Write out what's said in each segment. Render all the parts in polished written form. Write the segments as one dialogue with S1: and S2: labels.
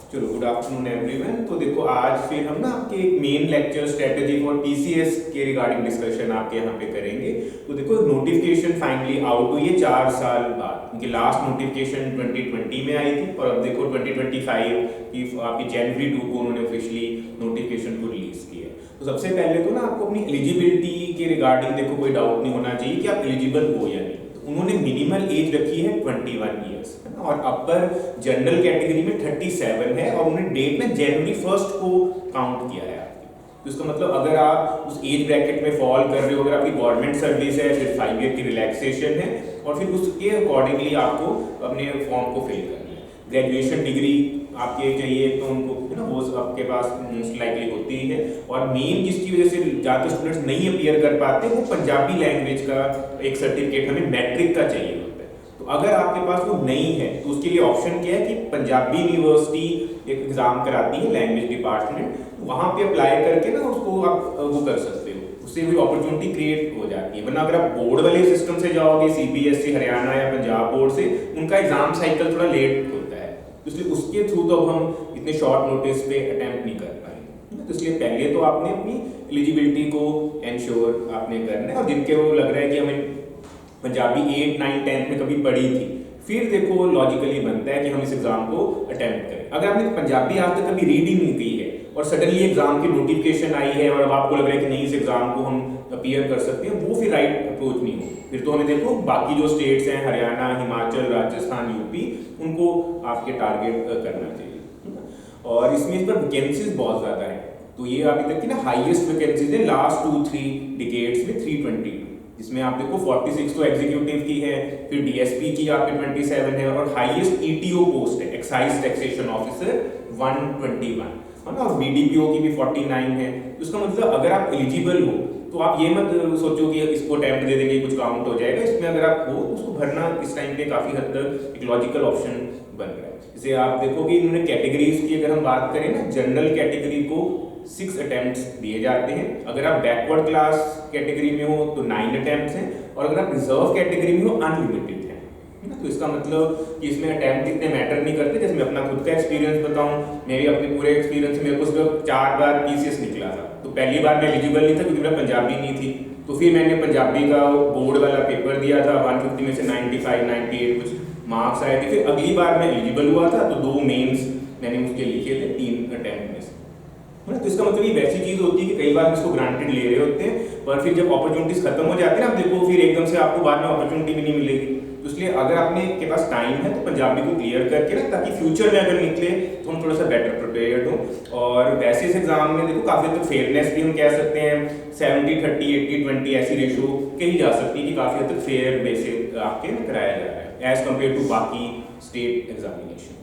S1: चलो, good afternoon everyone. तो देखो, आज फिर हम ना आपके एक main lecture strategy for PCS के रिगार्डिंग डिस्कशन आपके यहाँ पे करेंगे। तो देखो, नोटिफिकेशन फाइनली आउट हुई है 4 साल बाद, क्योंकि लास्ट नोटिफिकेशन 2020 में आई थी और अब देखो 2025 की आपकी जनवरी 2 को उन्होंने ऑफिशियली नोटिफिकेशन को रिलीज किया। तो सबसे पहले तो ना आपको अपनी एलिजिबिलिटी के रिगार्डिंग देखो कोई डाउट नहीं होना चाहिए कि आप एलिजिबल हो या नहीं। उन्होंने मिनिमल एज रखी है 21 ईयर्स और अपर जनरल कैटेगरी में 37 है और उन्होंने डेट में जनवरी 1 को काउंट किया है आपकी। तो इसका मतलब अगर आप उस एज ब्रैकेट में फॉल कर रहे हो, अगर आपकी गवर्नमेंट सर्विस है, फिर 5 ईयर की रिलैक्सेशन है और फिर उसके अकॉर्डिंगली आपको अपने फॉर्म को फिल करना है। ग्रेजुएशन डिग्री आपके चाहिए तो उनको ना वो आपके पास मोस्ट लाइकली होती ही है। और मेन जिसकी वजह से ज़्यादा स्टूडेंट्स नहीं अपीयर कर पाते वो पंजाबी लैंग्वेज का एक सर्टिफिकेट हमें मैट्रिक का चाहिए होता है। तो अगर आपके पास वो नहीं है तो उसके लिए ऑप्शन क्या है कि पंजाबी यूनिवर्सिटी एक एग्ज़ाम कराती है लैंग्वेज डिपार्टमेंट, वहाँ पे अप्लाई करके ना उसको आप वो कर सकते हो, उससे कोई अपॉर्चुनिटी क्रिएट हो जाती है। वरना अगर आप बोर्ड वाले सिस्टम से जाओगे, सीबीएसई हरियाणा या पंजाब बोर्ड से, उनका एग्जाम साइकिल थोड़ा लेट होता है, इसलिए उसके थ्रू तो अब हम इतने शॉर्ट नोटिस पे अटेम्प्ट नहीं कर पाएंगे। तो इसलिए पहले तो आपने अपनी एलिजिबिलिटी को इंश्योर आपने करना है। और जिनके वो लग रहा है कि हमें पंजाबी 8, 9, 10 में कभी पढ़ी थी, फिर देखो लॉजिकली बनता है कि हम इस एग्जाम को अटेम्प्ट करें। अगर आपने पंजाबी आज तक कभी रीड ही नहीं की है और सडनली एग्जाम की नोटिफिकेशन आई है और अब आपको लग रहा है कि नहीं इस एग्जाम को हम अपीयर कर सकते हैं, वो फिर राइट अप्रोच नहीं हो। फिर तो हमें देखो बाकी जो स्टेट्स हैं, हरियाणा, हिमाचल, राजस्थान, यूपी, उनको आपके टारगेट करना चाहिए। और इसमें इस पर वैकेंसीज बहुत ज़्यादा है। तो ये अभी तक की ना हाईएस्ट वैकेंसीज है लास्ट 2-3 डिकेड्स में 322, जिसमें आप देखो 46 तो एग्जीक्यूटिव की है, फिर डीएसपी की आपके 27 है और हाईएस्ट ईटीओ पोस्ट है एक्साइज टैक्सेशन ऑफिसर 121 है ना, और बीडीपीओ की भी 49 है। तो इसका मतलब अगर आप एलिजिबल हो तो आप ये मत सोचो कि इसको अटेम्प्ट दे देंगे कुछ काउंट हो जाएगा। इसमें अगर आप हो उसको भरना इस टाइम पे काफ़ी हद तक एक लॉजिकल ऑप्शन बन रहा है। जैसे आप देखोगे इन्होंने कैटेगरीज की अगर हम बात करें ना, जनरल कैटेगरी को 6 अटेम्प्ट्स दिए जाते हैं, अगर आप बैकवर्ड क्लास कैटेगरी में हो तो 9 अटेम्प्ट्स हैं और अगर आप रिजर्व कैटेगरी में हो अनलिमिटेड है ना। तो इसका मतलब कि इसमें अटेम्प्ट इतने मैटर नहीं करते। जैसे मैं अपना खुद का एक्सपीरियंस बताऊं, मेरे अपने पूरे एक्सपीरियंस में मेरे को सिर्फ 4 बार पीसीएस निकला था। तो पहली बार मैं एलिजिबल नहीं था क्योंकि मेरा पंजाबी नहीं थी, तो फिर मैंने पंजाबी का बोर्ड वाला पेपर दिया था, 150 में से 95, 98 कुछ मार्क्स आए थे। फिर अगली बार मैं एलिजिबल हुआ था तो 2 मेंस मैंने उसके लिखे थे 3 अटेम्प्ट में से। तो इसका मतलब ये वैसी चीज़ होती है कि कई बार हम इसको ग्रांटेड ले रहे होते हैं, पर फिर जब अपॉर्चुनिटीज खत्म हो जाती है ना, आप देखो फिर एकदम से आपको बाद में अपॉर्चुनिटी भी नहीं मिलेगी। तो इसलिए अगर आपने के पास टाइम है तो पंजाबी को क्लियर करके ना, ताकि फ्यूचर में अगर निकले तो हम थोड़ा सा बेटर प्रिपेयर्ड हो। और वैसे इस एग्जाम में देखो काफ़ी हद तक फेयरनेस भी हम कह सकते हैं 70-30, 80-20 ऐसी रेशो कही जा सकती है कि काफ़ी हद तक फेयर बेसिस आपके कराया जा रहा है एज कम्पेयर टू बाकी स्टेट एग्जामिनेशन।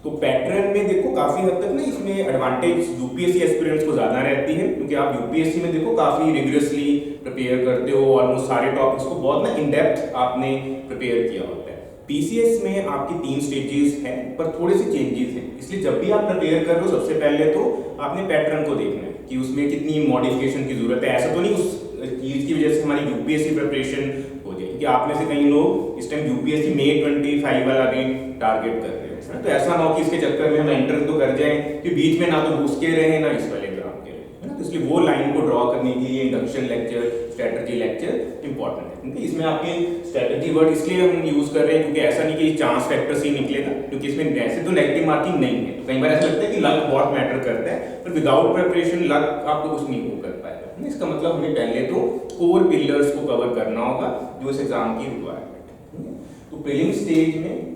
S1: तो पैटर्न में देखो काफ़ी हद तक ना इसमें एडवांटेज यूपीएससी एस्पिरेंट्स को ज़्यादा रहती है, क्योंकि आप यूपीएससी में देखो काफ़ी रिगरसली प्रिपेयर करते हो, ऑलमोस्ट सारे टॉपिक्स को बहुत ना इन डेप्थ आपने प्रिपेयर किया होता है। पीसीएस में आपकी 3 स्टेजेस हैं पर थोड़े से चेंजेस हैं, इसलिए जब भी आप प्रिपेयर कर रहे हो सबसे पहले तो आपने पैटर्न को देखना है कि उसमें कितनी मॉडिफिकेशन की जरूरत है। ऐसा तो नहीं उस चीज़ की वजह से हमारी यूपीएससी प्रिपरेशन हो जाए, क्योंकि आप में से कई लोग इस टाइम यूपीएससी May 25 वाला भी टारगेट कर रहे हैं। तो ऐसा ना हो कि इसके चक्कर में हम एंटर तो कर जाएं कि बीच में ना तो घुस के रहे ना इस वाले एग्जाम के रहे, है ना। तो इसलिए वो लाइन को ड्रॉ करने के लिए induction lecture, strategy lecture important है, क्योंकि इसमें आपके स्ट्रेटजी वर्ड इसलिए हम यूज कर रहे हैं क्योंकि ऐसा नहीं कि चांस फैक्टर से ही निकलेगा, क्योंकि इसमें ऐसे तो नेगेटिव मार्किंग नहीं है। तो कई बार ऐसा लगता है कि लक बहुत मैटर करता है, पर विदाउट प्रिपरेशन लक आपको कुछ नहीं कर पाएगा। इसका मतलब हमें पहले तो कोर पिलर्स को कवर करना होगा जो इस एग्जाम की रिक्वायरमेंट है। तो प्रीलिम स्टेज में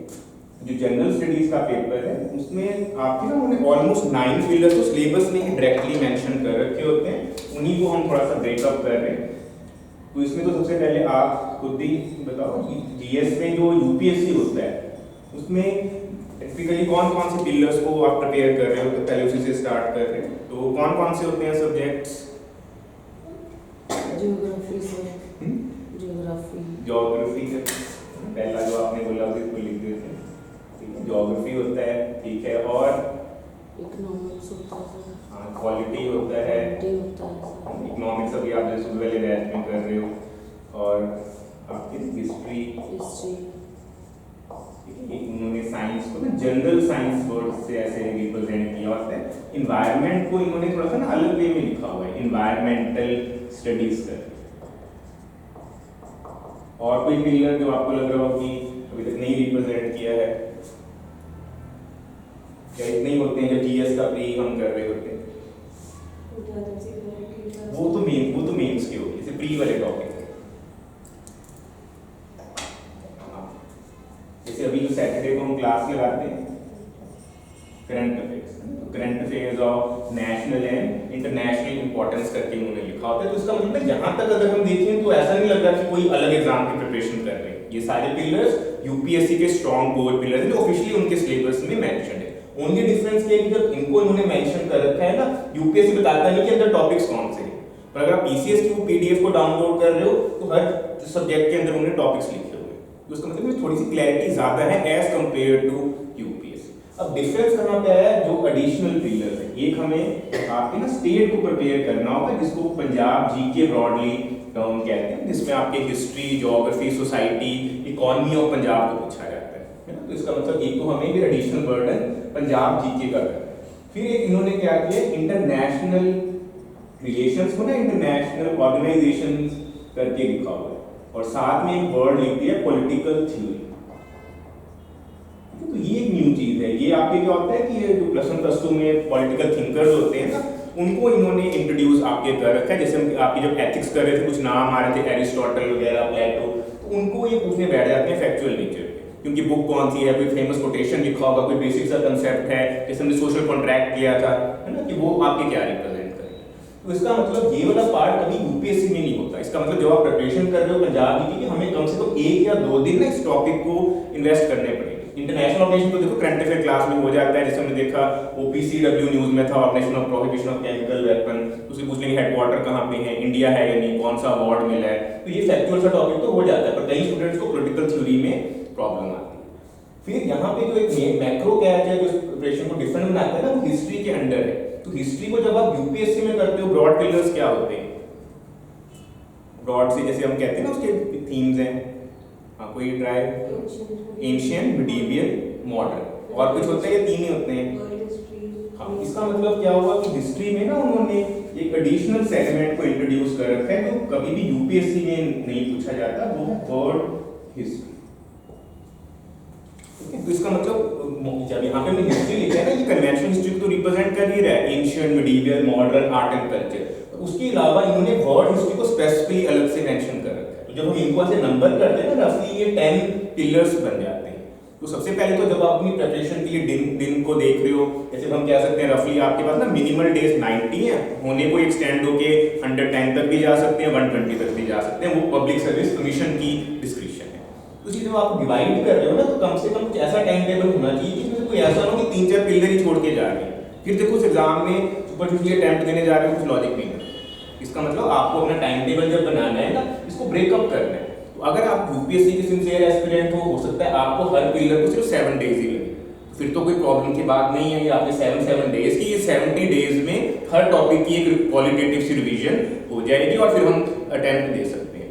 S1: जो जनरल स्टडीज का पेपर है उसमें आपके ना उन्होंने ऑलमोस्ट 9 पिलर्स तो सिलेबस में ही डायरेक्टली मेंशन कर रखे होते हैं, उन्हीं को हम थोड़ा सा ब्रेकअप कर रहे हैं। तो इसमें तो सबसे पहले आप खुद ही बताओ कि जीएस में जो यूपीएससी होता है उसमें टिपिकली कौन कौन से पिलर्स को आप प्रिपेयर कर रहे हो, तो पहले उसी से स्टार्ट कर रहे हैं। तो कौन कौन से होते हैं सब्जेक्ट्स? ज्योग्राफी पहला जो आपने बोला उसको लिख देते हैं, ज्योग्राफी होता है, ठीक है। और
S2: इकोनॉमिक्स होता है,
S1: हाँ क्वालिटी होता है, इकोनॉमिक्स अभी आप जैसे पहले बैच में कर रहे हो। और आपकी हिस्ट्री, उन्होंने साइंस साइंस को ना जनरल साइंस वर्ड से ऐसे रिप्रेजेंट किया होता है। इन्वायरमेंट को इन्होंने थोड़ा सा ना अलग वे में लिखा हुआ है, इन्वायरमेंटल स्टडीज कर। और कोई पिलर जो आपको लग रहा हो कि अभी तक नहीं रिप्रेजेंट किया है, क्या इतने ही होते हैं जब जीएस का प्री हम कर रहे होते हैं? वो तो मेंस के होते हैं, जैसे प्री वाले टॉपिक है। जैसे अभी जो सैटरडे को हम क्लास लगाते हैं current affairs, current affairs of national and international importance करके उन्होंने लिखा होता है। तो इसका मतलब यहाँ तक अगर हम देखें तो ऐसा नहीं लग रहा कि कोई अलग एग्जाम की प्रिपरेशन कर रहे हैं। ये सारे पिलर्स यूपीएससी के स्ट्रॉन्ग कोर पिलर्स हैं जो ऑफिशियली उनके सिलेबस में मेंशन है। ओनली डिफरेंस ये है कि जब इनको इन्होंने मेंशन कर रखा है ना, यूपीएससी बताता नहीं कि अंदर टॉपिक्स कौन से हैं, पर अगर आप पीसीएस की वो पीडीएफ को डाउनलोड कर रहे हो तो हर सब्जेक्ट के अंदर उन्होंने टॉपिक्स लिखे हुए हैं। तो उसका मतलब थोड़ी सी क्लैरिटी ज्यादा है एज कंपेयर टू यूपीएससी। अब डिफरेंस कहां पे आया? जो एडिशनल पिलर्स है, एक हमें आपके ना स्टेट को प्रिपेयर करना होगा जिसको पंजाब जीके ब्रॉडली टर्म कहते हैं, जिसमें आपके history, geography, society, economy of Punjab को पूछा जाता है ना। तो इसका मतलब एक तो हमें भी एडिशनल बर्डन पंजाब जीके का करना है। फिर एक इन्होंने क्या किया, इंटरनेशनल रिलेशंस को ना इंटरनेशनल ऑर्गेनाइजेशंस करके लिखा हुआ है, और साथ में एक वर्ड लिख दिया पॉलिटिकल थ्योरी। तो ये एक न्यू चीज है। ये आपके क्या होता है कि ये जो प्लस 1 प्लस 2 में पॉलिटिकल थिंकर्स होते हैं ना, उनको इन्होंने इंट्रोड्यूस आपके कर रखा है। जैसे हम आपके जब एथिक्स कर रहे थे, कुछ नाम आ रहे थे एरिस्टोटल वगैरह, प्लेटो, तो उनको ये पूछने बैठ जाते हैं फैक्चुअल नेचर पे, क्योंकि बुक कौन सी है, कोई फेमस कोटेशन लिखा होगा, कोई बेसिक सा कंसेप्ट है, जैसे हमने सोशल कॉन्ट्रैक्ट किया था, है ना, कि वो आपके क्या रिप्रेजेंट कर रहे हैं। तो इसका मतलब ये वाला पार्ट कभी यूपीएससी में नहीं होता। इसका मतलब जब आप प्रिपरेशन कर रहे हो पंजाब की, हमें कम से कम 1 या 2 दिन ना इस टॉपिक को इन्वेस्ट करने पड़ेंगे। इंटरनेशनल ऑर्गेनाइजेशन तो देखो करंट अफेयर क्लास में हो जाता है, जैसे हमने देखा ओपीसीडब्ल्यू न्यूज में था, organisation of prohibition of chemical weapon, उसे पूछ लेंगे हेडक्वार्टर कहाँ पे है, इंडिया है या नहीं, कौन सा अवार्ड मिला है, तो ये फैक्चुअल सा टॉपिक तो हो जाता है। पर कई स्टूडेंट्स को पॉलिटिकल थ्योरी में प्रॉब्लम आती है। फिर यहाँ पे जो एक मैक्रो कैच है जो प्रिपरेशन को डिफरेंट बनाता है ना, वो हिस्ट्री के अंडर है। तो हिस्ट्री को जब आप यूपीएससी में करते हो, ब्रॉड पिलर्स क्या होते हैं? ब्रॉड से जैसे हम कहते हैं ना, उसके थीम्स हैं, हाँ कोई ड्राइव, एंशिएंट, मिडीवियल, मॉडर्न, और कुछ होता है या 3 ही होते हैं? हाँ, इसका मतलब क्या हुआ कि हिस्ट्री में ना उन्होंने एक एडिशनल सेगमेंट को इंट्रोड्यूस कर रखा है जो कभी भी यूपीएससी में नहीं पूछा जाता, वो वर्ड हिस्ट्री। तो इसका मतलब जब यहाँ पे हमने हिस्ट्री लिखा है ना, ये कन्वेंशनल हिस्ट्री को तो रिप्रेजेंट कर ही रहा है, ancient, medieval, modern, art and culture. उसके अलावा इन्होंने वर्ड हिस्ट्री को स्पेसिफिकली अलग से मेंशन कर रखा है। तो जब हम इनको ऐसे नंबर करते हैं ना, रफली ये 10 पिलर्स बन जाते हैं। तो सबसे पहले तो जब आप अपनी प्रिपरेशन के लिए दिन को देख रहे हो, जैसे हम कह सकते हैं रफली आपके पास ना मिनिमल डेज 90 है, होने को एक्सटेंड होके 110 तक भी जा सकते हैं, 120 तक भी जा सकते हैं, वो पब्लिक सर्विस कमीशन की डिस्क्रिप्शन है। तो इसी जब आप डिवाइड कर रहे हो ना, तो कम से कम कुछ ऐसा टाइम टेबल होना चाहिए कि इसमें कोई ऐसा ना हो कि 3-4 पिलर ही छोड़ के जा रहे हैं, फिर देखो उस एग्जाम में सुपरफिशियल अटेम्प्ट देने जा रहे हो, कुछ लॉजिक नहीं है। इसका मतलब आपको अपना टाइम टेबल जब बनाना है ना, इसको ब्रेकअप करना है। तो अगर आप यूपीएससी के सिंसियर एस्पिरेंट हो सकता है आपको हर पिलर को सिर्फ 7 डेज ही लगे, फिर तो कोई प्रॉब्लम की बात नहीं है। ये आपके 7 डेज की, ये 70 डेज में हर टॉपिक की एक क्वालिटेटिव सी रिवीजन हो जाएगी और फिर हम अटेम्प्ट दे सकते हैं।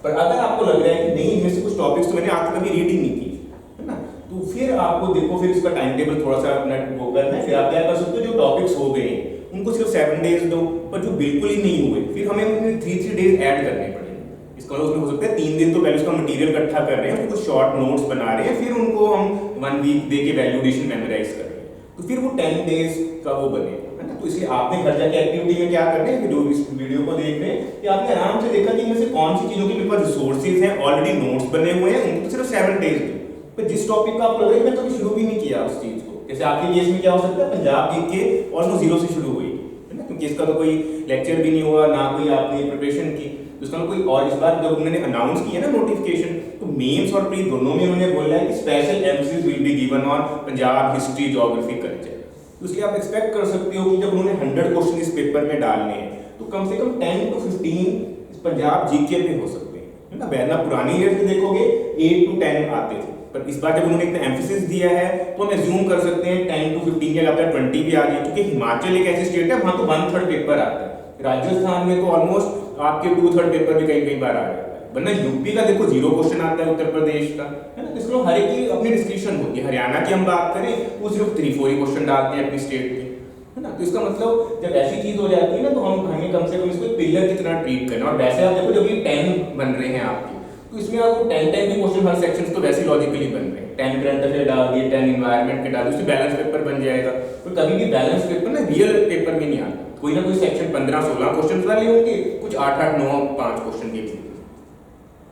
S1: पर अगर आपको लग रहा है कि नहीं, इनमें से कुछ टॉपिक्स तो मैंने आज तक कभी रीड ही नहीं की, है ना, तो फिर आपको देखो फिर इसका टाइम टेबल थोड़ा सा अपना वो करना है। फिर आप क्या कर सकते हो, जो टॉपिक्स हो गए उनको सिर्फ 7 डेज दो, पर जो बिल्कुल ही नहीं हुए फिर हमें उनमें 3 डेज ऐड करने पड़ेंगे। इसका मतलब उसमें हो सकता है 3 दिन तो पहले उसका मटेरियल इकट्ठा कर रहे हैं, कुछ शॉर्ट नोट्स बना रहे हैं, फिर उनको हम 1 वीक दे के वैल्यूडेशन मेमोराइज कर रहे हैं, तो फिर वो 10 डेज का वो बने, है ना। तो इसलिए आपने घर जाके एक्टिविटी में क्या करना है, जो इस वीडियो को देख रहे हैं कि आपने आराम से देखा कि इनमें से कौन सी चीजों के मेरे पास रिसोर्सेज हैं, ऑलरेडी नोट्स बने हुए हैं, उनको सिर्फ 7 डेज दो। पर जिस टॉपिक का आपको लग रहा है मैं कभी शुरू भी नहीं किया उस चीज को, जैसे आपके केस में क्या हो सकता है, पंजाब जीत के ऑलमोस्ट 0 से शुरू हुई, है ना, क्योंकि इसका तो कोई लेक्चर भी नहीं हुआ, ना कोई आपने प्रिपरेशन की, तो इसका कोई। और इस बार जब उन्होंने अनाउंस किया ना नोटिफिकेशन, तो मेंस और प्री दोनों में उन्होंने बोला है कि special emphasis will be given on Punjab history, geography, culture. तो इसलिए आप एक्सपेक्ट कर सकते हो कि जब उन्होंने 100 क्वेश्चन इस पेपर में डालने हैं, तो कम से कम 10 to 15 पंजाब जीके में हो सकते हैं, है ना। वरना पुरानी ईयर में देखोगे 8 to 10 आते थे, पर इस बार जब उन्होंने इतना एम्फेसिस दिया है तो हम एज्यूम कर सकते हैं 10 to 15 के अलावा 20 भी आ जाए, क्योंकि हिमाचल एक ऐसी स्टेट है वहां तो 1/3 पेपर आता है। राजस्थान में तो ऑलमोस्ट आपके 2/3 पेपर भी कई बार आ जाता है। वरना यूपी का देखो 0 क्वेश्चन आता है, उत्तर प्रदेश का, है ना। इसमें हर एक की अपनी डिस्क्रिप्शन होती है। हरियाणा की हम बात करें वो सिर्फ 3-4 ही क्वेश्चन डालते हैं अपनी स्टेट के, है ना। तो इसका मतलब जब ऐसी चीज हो जाती है ना, तो हमें कम से कम इसको पिलर की तरह ट्रीट करना। और वैसे आप देखो जब ये 10 बन रहे हैं आपके, तो इसमें आपको 10 भी क्वेश्चन, हर सेक्शन तो वैसे लॉजिकली बन रहे हैं। 10 करंट अफेयर डाल दिए, 10 इन्वायरमेंट के डाल दिए, उससे बैलेंस पेपर बन जाएगा। तो कभी भी बैलेंस पेपर ना रियल पेपर में नहीं आता, कोई ना कोई सेक्शन 15-16 क्वेश्चन वाले होंगे, कुछ 8-8, 9, 5 क्वेश्चन के भी,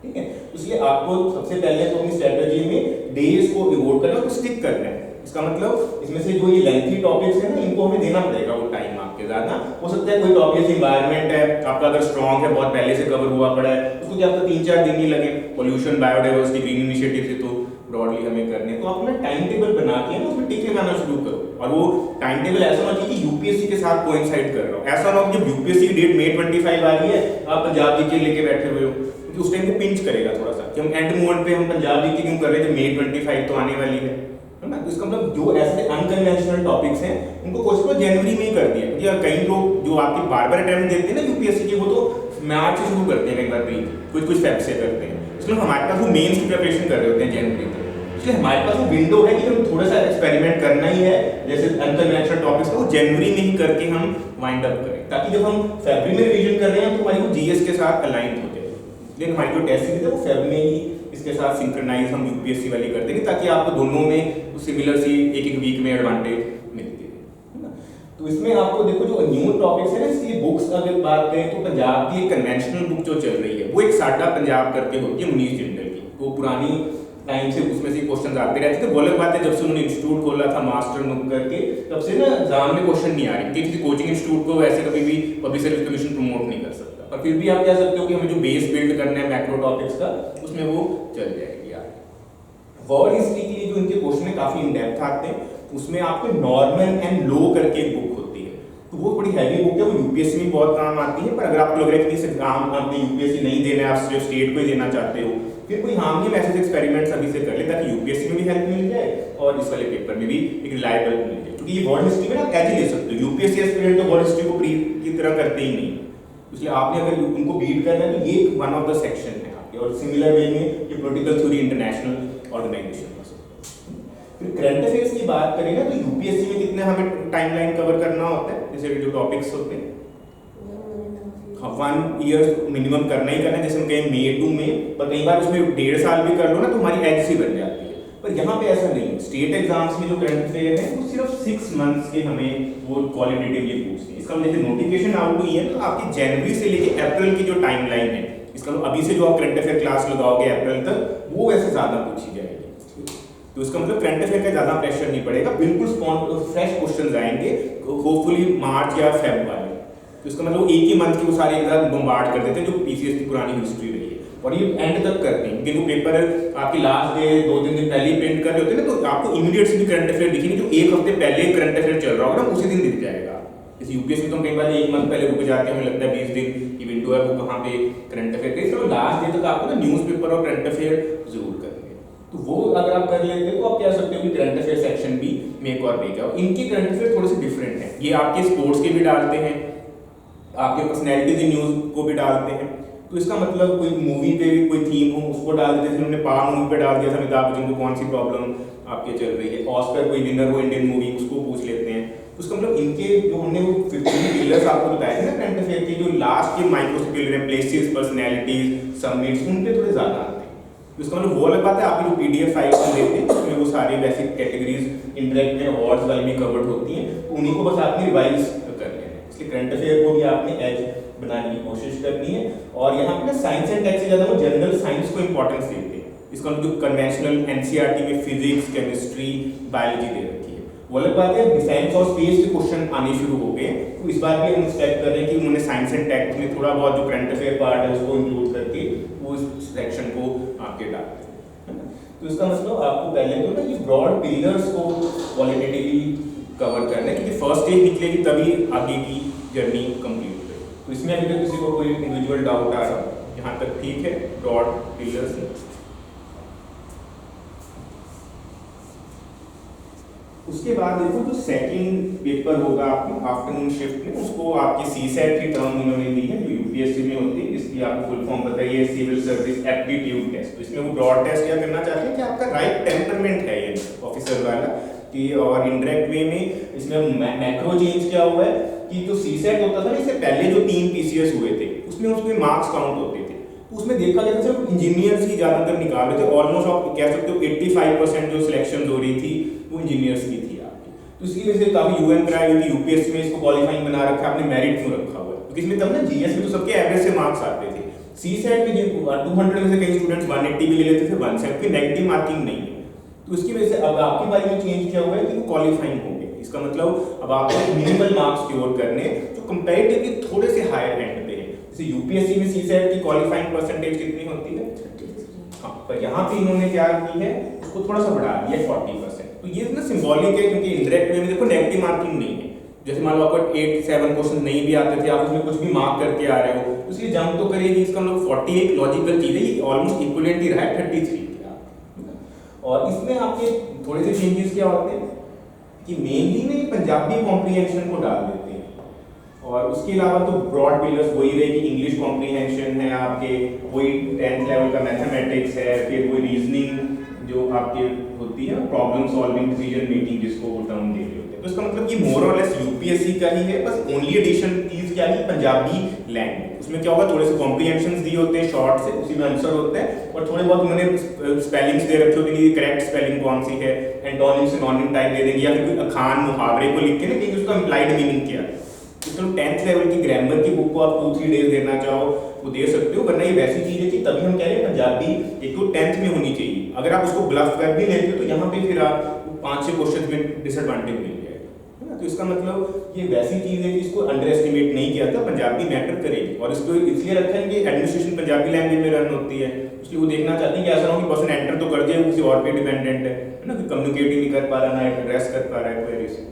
S1: ठीक है। इसलिए आपको सबसे पहले तो अपनी स्ट्रेटजी में डेज को डिवोट करना, तो स्टिक करना है। इसका मतलब इसमें से जो ये लेंथी टॉपिक्स है ना, इनको हमें देना पड़ेगा वो टाइम आपके ज्यादा। हो सकता है कोई टॉपिक इन्वायरमेंट है आपका, अगर स्ट्रॉन्ग है, बहुत पहले से कवर हुआ पड़ा है, उसको क्या आपको 3-4 दिन ही लगे। पॉल्यूशन, बायोडाइवर्सिटी, ग्रीन इनिशिएटिव से तो ब्रॉडली हमें करने, तो अपना टाइम टेबल बना के ना उसमें टिक लगाना शुरू करो। और वो टाइम टेबल ऐसा मत कि यूपीएससी के साथ कोइंसाइड कर रहा हो। ऐसा ना हो जब यूपीएससी की डेट May 25 आ रही है, आप पंजाब जीके लेके बैठे हुए हो, क्योंकि उस टाइम को पिंच करेगा थोड़ा सा कि हम एंड मोमेंट पे हम पंजाब जीके क्यों कर रहे हैं जब May 25 तो आने वाली है ना। तो इसका मतलब जो ऐसे अनकन्वेंशनल टॉपिक्स हैं उनको कोशिश करो जनवरी में ही कर दिया, क्योंकि कई लोग जो आपके बार-बार अटेम्प्ट देते हैं ना यूपीएससी के, वो तो मार्च से शुरू करते हैं, कई बार कुछ फेब से करते हैं। इसलिए हमारे पास वो मेंस की प्रिपरेशन कर रहे होते हैं जनवरी तक, इसलिए हमारे पास वो विंडो है कि हम थोड़ा सा एक्सपेरिमेंट करना ही है, जैसे अनकन्वेंशनल टॉपिक्स को जनवरी में ही करके हम वाइंड अप करें, ताकि जब हम फरवरी में रिवीजन कर रहे हैं तो हमारी वो जीएस के साथ अलाइन हो जाए। इसलिए हमारी जो टेस्ट सीरीज है वो फेब में ही इसके साथ सिंक्रोनाइज हम यूपीएससी वाली कर देंगे, ताकि आपको दोनों में सिमिलर सी एक वीक में एडवांटेज मिलती है ना। तो इसमें आपको देखो जो न्यू टॉपिक्स है ना, इसकी बुक्स अगर बात करें तो पंजाब की एक कन्वेंशनल बुक जो चल रही है वो एक साडा पंजाब करके होती है मुनीष जिंदल की। वो पुरानी टाइम से उसमें से क्वेश्चन आते रहते थे। वो अलग बात है जब से उन्होंने इंस्टीट्यूट खोला था मास्टर नुक करके, तब से ना एग्जाम में क्वेश्चन नहीं आ रहे, क्योंकि किसी कोचिंग इंस्टीट्यूट को वैसे कभी भी पब्लिक सर्विस कमीशन प्रमोट नहीं कर सकता। पर फिर भी आप कह सकते हो कि हमें जो बेस बिल्ड करना है मैक्रो टॉपिक्स का, उसमें वो चल जाएगी यार। वर्ल्ड हिस्ट्री के लिए जो इनके क्वेश्चन है काफी इन डेप्थ आते हैं, उसमें आपको नॉर्मन एंड लो करके एक बुक होती है, तो वो बड़ी हैवी बुक है, वो यूपीएससी में बहुत काम आती है। पर अगर आपको लग रहा है कि एग्जाम आपने यूपीएससी नहीं देना है, आप सिर्फ स्टेट को ही देना चाहते हो, फिर कोई हार्म नहीं, मैसेज एक्सपेरिमेंट्स अभी से कर ले, ताकि यूपीएससी में भी हेल्प मिल जाए और इस वाले पेपर में भी एक रिलायबल मिल जाए। क्योंकि ये वर्ल्ड हिस्ट्री में आप कैच ले सकते हो, यूपीएससी एस्पिरेंट तो वर्ल्ड हिस्ट्री को प्री की तरह करते ही नहीं, इसलिए आपने अगर उनको बीट करना है तो ये वन ऑफ द सेक्शन है आपके। और सिमिलर वे में ये पॉलिटिकल थ्योरी इंटरनेशनल ऑर्गेनाइजेशन हो सकता है। फिर करंट अफेयर्स की बात करें ना, तो यूपीएससी में कितने हमें टाइमलाइन कवर करना होता है, जैसे जो टॉपिक्स होते हैं 1 ईयर मिनिमम करना ही करना है। जैसे हम कहें May to May, पर कई बार उसमें 1.5 साल भी कर लो ना तो हमारी एज सी बन जाती है। पर यहाँ पे ऐसा नहीं है, स्टेट एग्जाम्स में जो करंट अफेयर है वो सिर्फ 6 मंथ्स के हमें वो क्वालिटेटिवली पूछते हैं। इसका मतलब जैसे नोटिफिकेशन आउट हुई है तो आपकी जनवरी से लेके अप्रैल की जो टाइमलाइन है, इसका मतलब अभी से जो आप करंट अफेयर क्लास लगाओगे अप्रैल तक, वो वैसे ज्यादा पूछी जाएगी। तो इसका मतलब करंट अफेयर का ज्यादा प्रेशर नहीं पड़ेगा, बिल्कुल फ्रेश क्वेश्चंस आएंगे होपफुली मार्च या फेब वाले। तो इसका मतलब एक ही मंथ की वो सारे एक साथ बम्बार्ड कर देते हैं जो पीसीएस की पुरानी हिस्ट्री रही है, और ये एंड तक करते हैं। क्योंकि वो पेपर आपकी लास्ट डे 2-3 दिन पहले ही प्रिंट कर रहे होते हैं ना, तो आपको इमीडिएट से भी करंट अफेयर दिखेंगे। जो एक हफ्ते पहले करंट अफेयर चल रहा होगा ना, उसी दिन दिख जाएगा। जैसे यूपीएससी तो कई बार 1 मंथ पहले रुक जाते हैं, हमें लगता है 20 दिन की विंडो है, वो कहाँ पे करंट अफेयर के, तो लास्ट डे तक आपको ना न्यूज़पेपर और करंट अफेयर जरूर करनी है। तो वो अगर आप कर लेते हैं तो आप कह सकते हो कि करंट अफेयर सेक्शन भी मेक और ब्रेक है। इनके करंट अफेयर थोड़े से डिफरेंट है, ये आपके स्पोर्ट्स के भी डालते हैं, आपके पर्सनैलिटीज इन न्यूज़ को भी डालते हैं। तो इसका मतलब कोई मूवी पे कोई थीम हो उसको डाल देते हैं। उन्होंने पा मूवी पे डाल दिया था अमिताभ बच्चन को कौन सी प्रॉब्लम आपके चल रही है, ऑस्कर कोई विनर हो इंडियन मूवी उसको पूछ लेते हैं। तो उसका मतलब इनके जो हमने वो 15 पिलर्स आपको बताए थे ना करंट अफेयर के, जो लास्ट के माइक्रो से पिलर है, प्लेसेस, पर्सनैलिटीज, समिट्स, उन पे थोड़े ज्यादा आते हैं। तो इसका मतलब वो अलग बात है, आपकी जो पीडीएफ फाइल हम देते हैं उसमें वो सारी बेसिक कैटेगरीज इंटरेक्ट में अवार्ड्स वाली भी कवर्ड होती हैं, तो उन्हीं को बस आपने रिवाइज कर लेना है। इसलिए करंट अफेयर को भी आपने एज बनाने की कोशिश करनी है। और यहाँ पे ना साइंस एंड टेक से ज्यादा वो जनरल साइंस को इंपॉर्टेंस देते हैं। इसका जो कन्वेंशनल एनसीईआरटी में फिजिक्स, केमिस्ट्री, बायोलॉजी दे रखी है, वो अलग बात है। डिफेंस और स्पेस के क्वेश्चन आने शुरू हो गए, तो इस बार भी हम एक्सपेक्ट कर रहे हैं कि उन्होंने साइंस एंड टेक में थोड़ा बहुत जो करंट अफेयर पार्ट है उसको इंक्लूड करके वो सेक्शन को आपके डालते हैं। तो इसका मतलब आपको पहले तो ना ये ब्रॉड पिलर्स को क्वालिटेटिवली कवर करना है, क्योंकि फर्स्ट स्टेज निकलेगी तभी आगे की जर्नी कंप्लीट। तो इसमें अभी तक किसी को कोई इंडिविजुअल डाउट आ रहा है, यहाँ तक ठीक है ब्रॉड पिलर्स। उसके बाद देखो जो सेकंड पेपर होगा आपकी आफ्टरनून शिफ्ट में, उसको आपकी सीसेट की टर्म इन्होंने दी है जो यूपीएससी में होती है, इसकी आपको फुल फॉर्म बताइए, सिविल सर्विस एप्टीट्यूड टेस्ट। तो इसमें वो ब्रॉड टेस्ट क्या करना चाहते हैं कि आपका राइट टेम्परमेंट है ये ऑफिसर वाला कि, और इनडायरेक्ट वे में इसमें मैक्रो चेंज क्या हुआ है कि जो सीसेट होता था इससे पहले जो 3 पीसीएस हुए थे उसमें उसमें मार्क्स काउंट होते थे, तो उसमें देखा गया था सिर्फ इंजीनियर्स ही ज्यादातर निकाल रहे थे, ऑलमोस्ट आप कह सकते हो 85% जो सिलेक्शन हो रही थी वो इंजीनियर्स की थी आपकी। तो इसकी वजह से काफी यूएन कराई हुई थी, यूपीएससी में इसको क्वालिफाइंग बना रखा है, आपने मेरिट क्यों रखा हुआ है, क्योंकि इसमें तब ना जीएस में तो सबके एवरेज से मार्क्स आते थे, सीसेट में 200 में से कई स्टूडेंट्स 180 भी ले लेते थे, 170 की नेगेटिव मार्किंग नहीं है। तो इसकी वजह से अब आपके बारे में चेंज किया हुआ है कि क्वालिफाइंग हो गए, इसका मतलब अब आपको मिनिमल मार्क्स स्कोर करने जो कंपैरेटिवली थोड़े से हायर एंड पे है। जैसे यूपीएससी में सीसेट की क्वालिफाइंग परसेंटेज कितनी होती है, हाँ, पर यहाँ पे इन्होंने क्या की है उसको थोड़ा सा बढ़ा दिया 40%। तो ये ना सिंबॉलिक है, क्योंकि इनडायरेक्ट वे में देखो नेगेटिव मार्किंग नहीं है, जैसे मान लो आपको 8-7 क्वेश्चन नहीं भी आते थे, आप उसमें कुछ भी मार्क करके आ रहे हो तो इसलिए जंप तो करेगी, इसका मतलब 40 एक लॉजिकल चीज है, ये ऑलमोस्ट इक्विवेलेंट ही रहा है 33 का। और इसमें आपके थोड़े से चेंजेस क्या होते हैं कि मेनली ना ये पंजाबी कॉम्प्रीहेंशन को डाल देते हैं, और उसके अलावा तो ब्रॉड पिलर्स वही रहेगी, इंग्लिश कॉम्प्रीहेंशन है आपके, वही 10th लेवल का मैथमेटिक्स है, फिर वही रीजनिंग जो आपके होती है, प्रॉब्लम सॉल्विंग, डिसीजन मेकिंग जिसको वो टर्म दे रहे होते हैं। तो इसका मतलब कि मोर और लेस यूपीएससी का ही है, बस ओनली एडिशन चीज क्या है पंजाबी लैंग्वेज। उसमें क्या होगा, थोड़े से कॉम्प्रीहेंशंस दिए होते हैं शॉर्ट से, उसी में आंसर होता है, और थोड़े बहुत उन्होंने स्पेलिंग्स दे रखे होते हैं, करेक्ट स्पेलिंग कौन सी है, एंटोनिम सिनोनिम टाइप दे देंगे, या फिर कोई अखान मुहावरे को लिख के ना कि उसका इम्प्लाइड मीनिंग क्या है। तो 10th लेवल की ग्रामर की बुक को आप 2-3 डेज देना चाहो वो दे सकते हो, वरना ये वैसी चीज है कि तभी हम कह रहे हैं पंजाबी एक तो 10th में होनी चाहिए। अगर आप उसको ब्लफ कर भी लेते हो तो यहाँ पे फिर आप 5-6 क्वेश्चन में डिसएडवांटेज मिल जाएगा, है ना। तो इसका मतलब ये वैसी चीज है कि इसको अंडर एस्टिमेट नहीं किया था, पंजाबी मैटर करेगी, और इसको इसलिए रखा है कि एडमिनिस्ट्रेशन पंजाबी लैंग्वेज में रन होती है, इसलिए वो देखना चाहते हैं कि ऐसा ना हो कि पर्सन एंटर तो कर जाए वो किसी और पे डिपेंडेंट है ना, कि कम्युनिकेट ही नहीं कर पा रहा, ना एड्रेस कर पा रहा है क्वेरीज।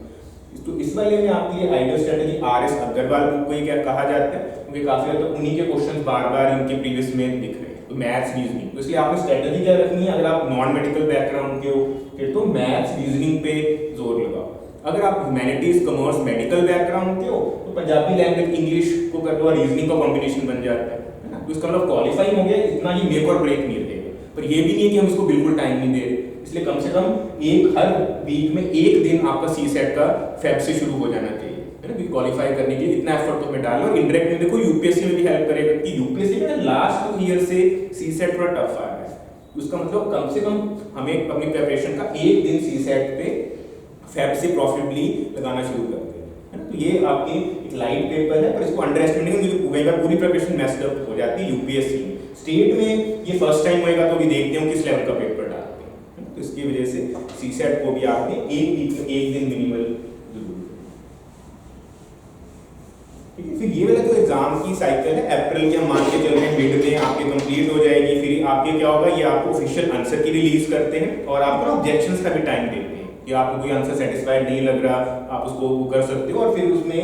S1: तो इस वाले में आपके लिए ideal strategy RS Agarwal book को ही क्या कहा जाता है, क्योंकि काफी हद तक उन्हीं के क्वेश्चंस बार-बार इनके प्रीवियस में दिख रहे हैं, तो मैथ्स रीजनिंग, तो इसलिए आपने स्ट्रेटजी क्या रखनी है, अगर आप नॉन मेडिकल बैकग्राउंड के हो फिर तो मैथ्स रीजनिंग पे जोर लगाओ, अगर आप ह्यूमैनिटीज कॉमर्स मेडिकल बैकग्राउंड के हो तो पंजाबी लैंग्वेज इंग्लिश को कर लो और रीजनिंग का कॉम्बिनेशन बन जाता है ना। तो इसका मतलब क्वालिफाई हो गया, इतना ही मेक और ब्रेक नहीं रहेगा, पर ये भी नहीं है कि हम इसको बिल्कुल टाइम नहीं दे रहे, इसलिए कम से कम हर वीक में एक दिन आपका सीसेट का फेब से शुरू हो जाना चाहिए, है ना, क्वालिफाई करने के लिए इतना एफर्ट तो मैं डाल रहा हूं। इनडायरेक्ट में देखो यूपीएससी में भी हेल्प करेगा, कि यूपीएससी में लास्ट 2 ईयर से सीसेट थोड़ा टफ आ रहा है, उसका मतलब कम से कम हमें अपनी प्रिपरेशन का एक दिन सीसेट पे फेब से प्रॉफिटेबली लगाना शुरू करते हैं, है ना। तो ये आपकी एक लाइट पेपर है, पर इसको अंडर एस्टिमेट नहीं, क्योंकि कई बार पूरी प्रिपरेशन मेस्ड अप हो जाती है यूपीएससी में। स्टेट में ये फर्स्ट टाइम होएगा तो भी देखते हैं किस लेवल का पेपर डालते हैं, तो इसकी वजह से सीसेट को भी आपने एक वीक में एक दिन मिनिमल जरूर, ठीक है। फिर ये वाला जो एग्जाम की साइकिल है अप्रैल के हम मान के चल रहे हैं मिड में आपके कंप्लीट हो जाएगी, फिर आपके क्या होगा, ये आपको ऑफिशियल आंसर की रिलीज करते हैं और आपको ना ऑब्जेक्शंस का भी टाइम देते हैं कि आपको कोई आंसर सेटिस्फाइड नहीं लग रहा आप उसको कर सकते हो, और फिर उसमें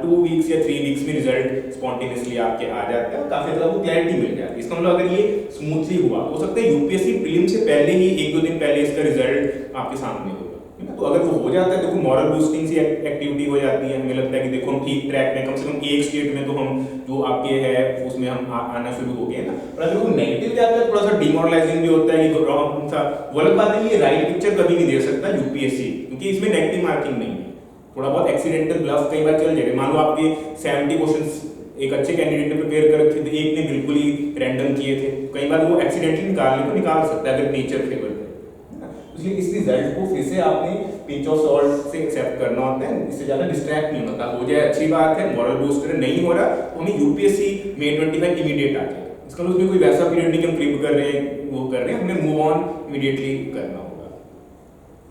S1: 2 वीक्स या 3 वीक्स में रिजल्ट स्पॉन्टेनियसली आपके आ जाता है और काफी ज्यादा वो क्लैरिटी मिल जाती है। इसका मतलब अगर ये स्मूथली हुआ हो सकता है यूपीएससी प्रीलिम से पहले ही 1-2 दिन पहले इसका रिजल्ट आपके सामने होगा, है ना। तो अगर वो हो जाता है देखो मॉरल बूस्टिंग सी एक्टिविटी हो जाती है, हमें लगता है कि देखो हम ठीक ट्रैक में, कम से कम एक स्टेट में तो हम जो आपके है उसमें हम आना शुरू हो गए ना। और अगर वो नेगेटिव जाता है थोड़ा सा डिमोरलाइजिंग भी होता है कि वो अलग बात है, ये राइट पिक्चर कभी नहीं दे सकता यूपीएससी, क्योंकि इसमें नेगेटिव मार्किंग नहीं है, थोड़ा बहुत एक्सीडेंटल ब्लफ कई बार चल जाएगा। मान लो आपके 70 क्वेश्चंस एक अच्छे कैंडिडेट ने प्रिपेयर कर रखे थे, एक ने बिल्कुल ही रैंडम किए थे, कई बार वो एक्सीडेंटली निकाल सकता है अगर नेचर फेवर है ना। इसलिए इस रिजल्ट को फिर से आपने पिंच ऑफ सॉल्ट से एक्सेप्ट करना होता है, इससे ज्यादा डिस्ट्रैक्ट नहीं होता, हो जाए अच्छी बात है, मॉरल बूस्टर नहीं हो रहा तो हमें यूपीएससी May 25 इमीडिएट आ जाए, इसका मतलब उसमें कोई वैसा पीरियड नहीं कि हम क्लिप कर रहे हैं वो कर रहे हैं, हमें मूव ऑन इमीडिएटली करना होगा,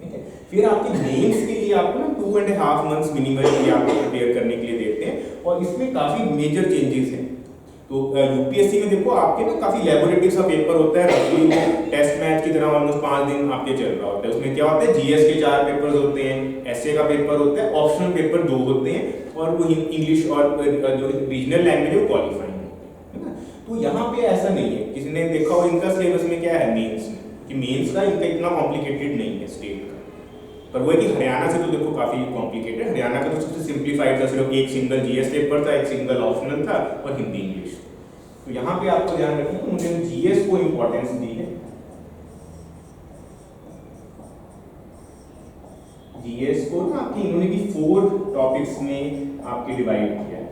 S1: ठीक है। फिर आपके मेंस के लिए आपको ना 2.5 मंथ्स मिनिमम आपको प्रिपेयर करने के लिए देते हैं, और इसमें काफी मेजर चेंजेस हैं। तो यूपीएससी में देखो आपके ना काफी लैबोरेटरी सा पेपर होता है, रफली वो टेस्ट मैच की तरह ऑलमोस्ट 5 दिन आपके चल रहा होता है। उसमें क्या होता है, जीएस के 4 पेपर्स होते हैं, एसए का पेपर होता है, ऑप्शनल पेपर 2 होते हैं, और वो इंग्लिश और जो रीजनल लैंग्वेज है वो क्वालिफाइंग है ना। तो यहाँ पे ऐसा नहीं है, किसी ने देखा हो इनका सिलेबस में क्या है मेंस में, कि मेंस का इनका इतना कॉम्प्लिकेटेड नहीं है स्टेट का, पर वो है कि हरियाणा से तो देखो काफ़ी कॉम्प्लिकेटेड है। हरियाणा का तो सबसे सिंप्लीफाइड था, सिर्फ एक सिंगल जीएस पेपर था, एक सिंगल ऑप्शनल था और हिंदी इंग्लिश। तो यहाँ पे आपको ध्यान रखना है, उन्होंने जीएस को इम्पोर्टेंस दी है। जीएस को ना आपकी इन्होंने भी 4 टॉपिक्स में आपके डिवाइड किया है।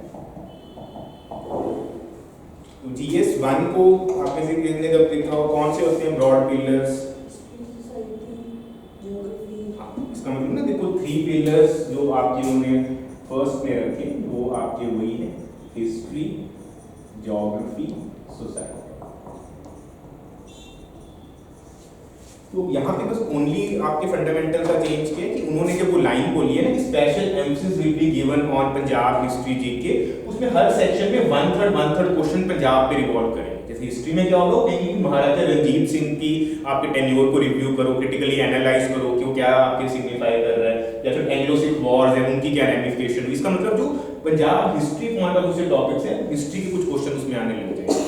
S1: तो जीएस 1 को आपने से किसने जब देखा हो, कौन से होते हैं ब्रॉड पिलर्स? इसका मतलब ना देखो 3 पिलर्स जो आपके उन्होंने फर्स्ट में रखे वो आपके वही है, हिस्ट्री, ज्योग्राफी, सोसाइटी। तो यहाँ पे बस ओनली आपके फंडामेंटल का चेंज किया कि उन्होंने जब वो लाइन बोली है ना कि special emphasis will be given on Punjab history GK, उसमें हर सेक्शन में 1/3 क्वेश्चन पंजाब पे रिवॉल्व करें। जैसे हिस्ट्री में क्या होगा कहेंगे कि महाराजा रंजीत सिंह की आपके टेन्योर को रिव्यू करो, क्रिटिकली एनालाइज करो कि वो क्या आपके सिग्निफाई कर रहा है, या फिर एंग्लो सिख वॉर्स है उनकी क्या रेमिफिकेशन। इसका मतलब जो Punjab history point of view से टॉपिक्स है, हिस्ट्री के कुछ क्वेश्चन उसमें आने लग जाएंगे।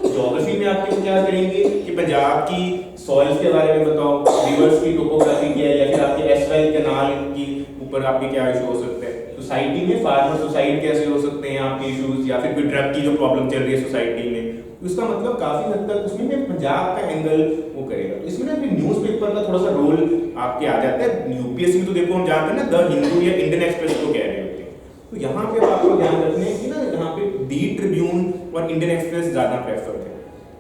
S1: ज्योग्राफी में आपके क्या करेंगे कि पंजाब की सॉइल्स के बारे में बताओ, रिवर्स की टोपोग्राफी क्या है, या फिर आपके एसवाई कैनाल की ऊपर आपके क्या इशू हो सकते हैं। सोसाइटी में फार्मर सुसाइड कैसे हो सकते हैं आपके इश्यूज, या फिर कोई ड्रग की जो प्रॉब्लम चल रही है सोसाइटी में। तो इसका मतलब काफी हद तक उसमें पंजाब का एंगल वो करेगा। तो इसमें ना न्यूज़पेपर का थोड़ा सा रोल आपके आ जाता है। यूपीएससी में तो देखो हम जानते हैं ना द हिंदू या इंडियन एक्सप्रेस को कह रहे होते हैं। तो यहाँ पे आपको ध्यान रखना है कि ना यहाँ पे दी ट्रिब्यून और इंडियन एक्सप्रेस ज्यादा प्रेफर है।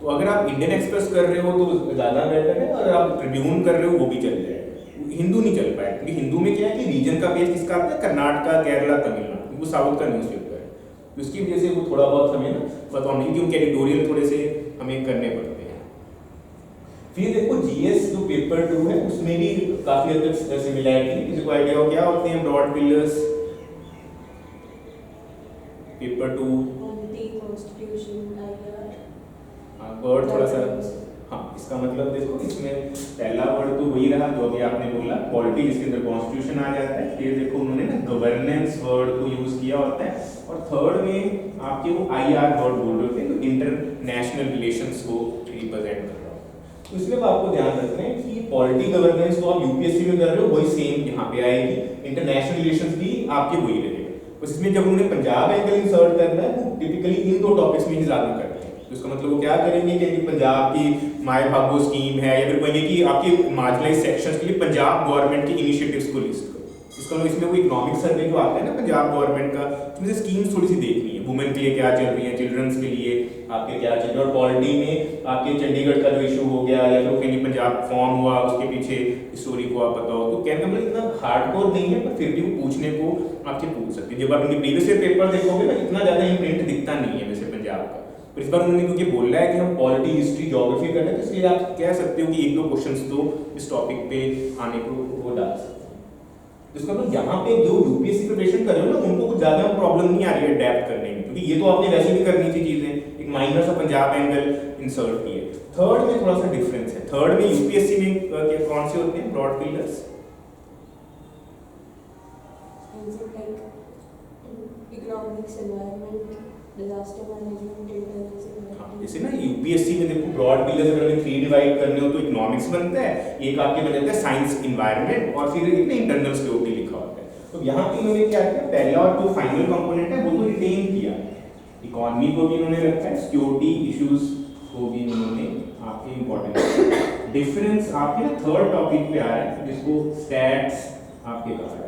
S1: तो अगर आप इंडियन एक्सप्रेस कर रहे हो तो ज्यादा बेटर है, और आप ट्रिब्यून कर रहे हो वो भी चल जाएगा। हिंदू नहीं चल पाएगा क्योंकि हिंदू में क्या है कि रीजन का बेस किसका आता है, कर्नाटका, केरला, तमिलनाडु, वो साउथ का न्यूज़पेपर है। तो इसकी वजह से वो थोड़ा बहुत हमें ना पता नहीं क्योंकि एडिटोरियल थोड़े से हमें करने पड़ते हैं। फिर देखो जीएस जो पेपर 2 है उसमें भी काफी हद तक सिमिलैरिटी, किसी को आइडिया हो क्या होते हैं ब्रॉड पिलर्स पेपर 2? वर्ड थोड़ा सा, हाँ इसका मतलब देखो इसमें पहला वर्ड तो वही रहा जो अभी आपने बोला पॉलिटी, जिसके अंदर कॉन्स्टिट्यूशन आ जाता है। फिर देखो उन्होंने ना गवर्नेंस वर्ड को यूज किया होता है, और थर्ड में आपके वो आईआर वर्ड बोल रहे होते हैं जो इंटरनेशनल रिलेशंस को रिप्रेजेंट कर रहा है। तो इसलिए आपको ध्यान रखना है कि पॉलिटी गवर्नेंस तो आप यूपीएससी में कर रहे हो वही सेम यहाँ पे आएगी, इंटरनेशनल रिलेशंस भी आपके वही रहेगा। बस इसमें जब उन्होंने पंजाब एंगल इंसर्ट करना है वो टिपिकली इन 2 टॉपिक्स में ही ज्यादा करते हैं। तो इसका मतलब वो क्या करेंगे कि पंजाब की माय भागो स्कीम है, या फिर कहेंगे कि आपके मार्जिनलाइज सेक्शंस के लिए पंजाब गवर्नमेंट की इनिशिएटिव्स को लिस्ट करो। इसका मतलब इसमें कोई इकोनॉमिक सर्वे जो आता है ना पंजाब गवर्नमेंट का, इसमें स्कीम्स थोड़ी सी देखनी है, वुमेन के लिए क्या चल रही है, चिल्ड्रंस के लिए आपके क्या चल रहा है, और पॉलिटी में आपके चंडीगढ़ का जो इशू हो गया, या फिर कहीं पंजाब फॉर्म हुआ उसके पीछे स्टोरी को आप बताओ। तो कहने का मतलब इतना हार्डकोर नहीं है, पर फिर भी वो पूछने को आपसे पूछ सकते हैं। जब आप इनके प्रीवियस ईयर पेपर देखोगे ना इतना ज्यादा इम्प्रिंट दिखता नहीं है वैसे पंजाब का। तो इस बार उन्होंने क्योंकि बोला है कि हम पॉलिटी, हिस्ट्री, ज्योग्राफी करना है, तो इसलिए आप कह सकते हो कि 1-2 क्वेश्चंस तो इस टॉपिक पे आने को वो डाल सकते हैं। तो इसका मतलब यहाँ पे जो यूपीएससी प्रिपरेशन कर रहे हो ना उनको कुछ ज्यादा प्रॉब्लम नहीं आ रही है अडैप्ट करने में, क्योंकि ये तो आपने वैसे भी करनी थी चीजें, एक माइनर सा पंजाब एंगल इंसर्ट किए। थर्ड में थोड़ा सा डिफरेंस है। थर्ड में यूपीएससी में कौन से होते हैं broad pillars?
S2: Economics, environment, disaster management, international.
S1: जैसे ना यूपीएससी में देखो ब्रॉड पिलर्स अगर हमें 3 डिवाइड करने हो तो इकोनॉमिक्स बनता है, एक आपके बन जाता है साइंस इन्वायरमेंट, और फिर एक ना इंटरनल सिक्योरिटी लिखा होता है। तो यहाँ पे इन्होंने क्या किया, पहला और जो फाइनल कंपोनेंट है वो तो रिटेन किया, इकोनॉमी को भी इन्होंने रखा है, सिक्योरिटी इश्यूज को भी इन्होंने आपके इंपॉर्टेंट। डिफरेंस आपके ना थर्ड टॉपिक पे आ रहा है जिसको स्टैट्स आपके कहा है।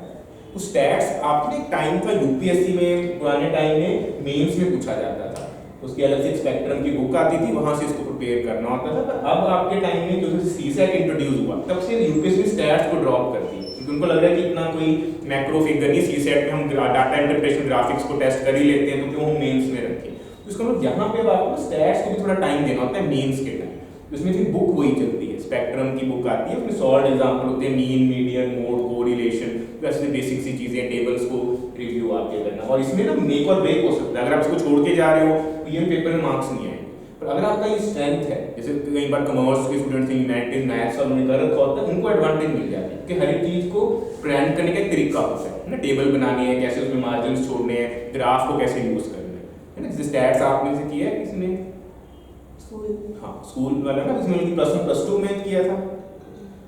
S1: तो स्टैट्स आपके टाइम का यूपीएससी में पुराने टाइम में मेंस में पूछा जाता था, उसकी अलग से स्पेक्ट्रम की बुक आती थी, वहां से इसको प्रिपेयर करना होता था। पर अब आपके टाइम में जो सीसेट इंट्रोड्यूस हुआ तब से यूपीएससी स्टैट्स को ड्रॉप कर दी, क्योंकि उनको लग रहा है कि इतना कोई मैक्रो फिगर नहीं, सीसेट में हम डाटा इंटरप्रिटेशन ग्राफिक्स को टेस्ट कर ही लेते हैं, तो क्यों हम मेंस में रखें। तो इसका मतलब यहाँ पे आपको स्टैट्स को भी थोड़ा टाइम देना होता है मेंस के टाइम। उसमें फिर बुक वही चलती है, स्पेक्ट्रम की बुक आती है, उसमें सॉल्ट एग्जाम्पल होते हैं, मीन, मीडियन, मोड, कोरिलेशन, वैसे बेसिक सी चीजें, टेबल्स को रिव्यू आपके करना। और इसमें ना मेक और ब्रेक हो सकता है, अगर आप इसको छोड़ के जा रहे हो तो ये पेपर में मार्क्स नहीं आएंगे। पर अगर आपका ये स्ट्रेंथ है, जैसे कई बार कॉमर्स के स्टूडेंट्स ह्यूमैनिटीज, मैथ्स और उन्हें कर रखा होता है, उनको एडवांटेज मिल जाती है कि हर एक चीज को प्लान करने का एक तरीका होता है ना, टेबल बनानी है, कैसे उसमें मार्जिन छोड़ने हैं, ग्राफ को कैसे यूज करना है ना। जैसे स्टैट्स आपने से किया है किसने? हाँ स्कूल वाला ना, जिसमें +1 +2 में किया था।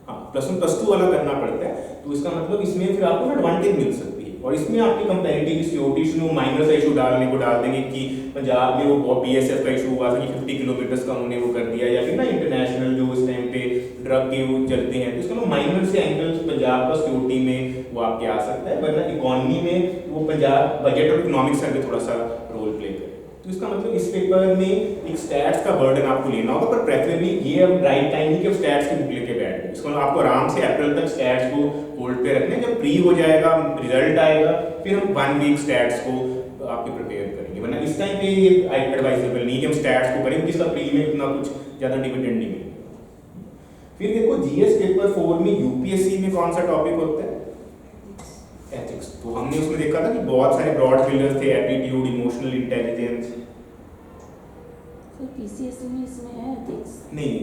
S1: हाँ +1 +2 वाला करना पड़ता है। तो इसका मतलब इसमें फिर आपको एडवांटेज मिल सकती है। और इसमें आपकी कंपैरेटिव सीओटी में माइनर सा इशू डालने को डाल देंगे कि पंजाब में वो बीएसएफ का इशू हुआ था कि 50 किलोमीटर का उन्होंने वो कर दिया, या फिर ना इंटरनेशनल जो उस टाइम पे ड्रग के वो चलते हैं, तो इसका माइनर से एंगल्स पंजाब का सिक्योरिटी में वो आपके आ सकता है, वरना इकोनॉमी में वो पंजाब बजट और इकोनॉमिक सर्वे थोड़ा सा रोल प्ले करे। तो इसका मतलब इस पेपर में एक स्टैट्स का बर्डन आपको लेना होगा, पर प्रेफरेबली ये अब राइट टाइम नहीं कि अब स्टैट्स की बुक लेके बैठ गए। इसको मतलब आपको आराम से अप्रैल तक स्टैट्स को होल्ड पे रखने, जब प्री हो जाएगा रिजल्ट आएगा फिर हम 1 वीक स्टैट्स को आपके प्रिपेयर करेंगे, वरना इस टाइम पे ये एडवाइजेबल नहीं कि हम स्टैट्स को करें, क्योंकि इसका प्री में इतना कुछ ज़्यादा डिविडेंड नहीं मिलेगा। फिर देखो जीएस पेपर 4 में यूपीएससी में कौन सा टॉपिक होता है? एथिक्स। तो हमने उसमें देखा था कि बहुत सारे ब्रॉड पिलर्स थे, aptitude, emotional intelligence.
S2: Sir PCSC में इसमें है एथिक्स?
S1: नहीं,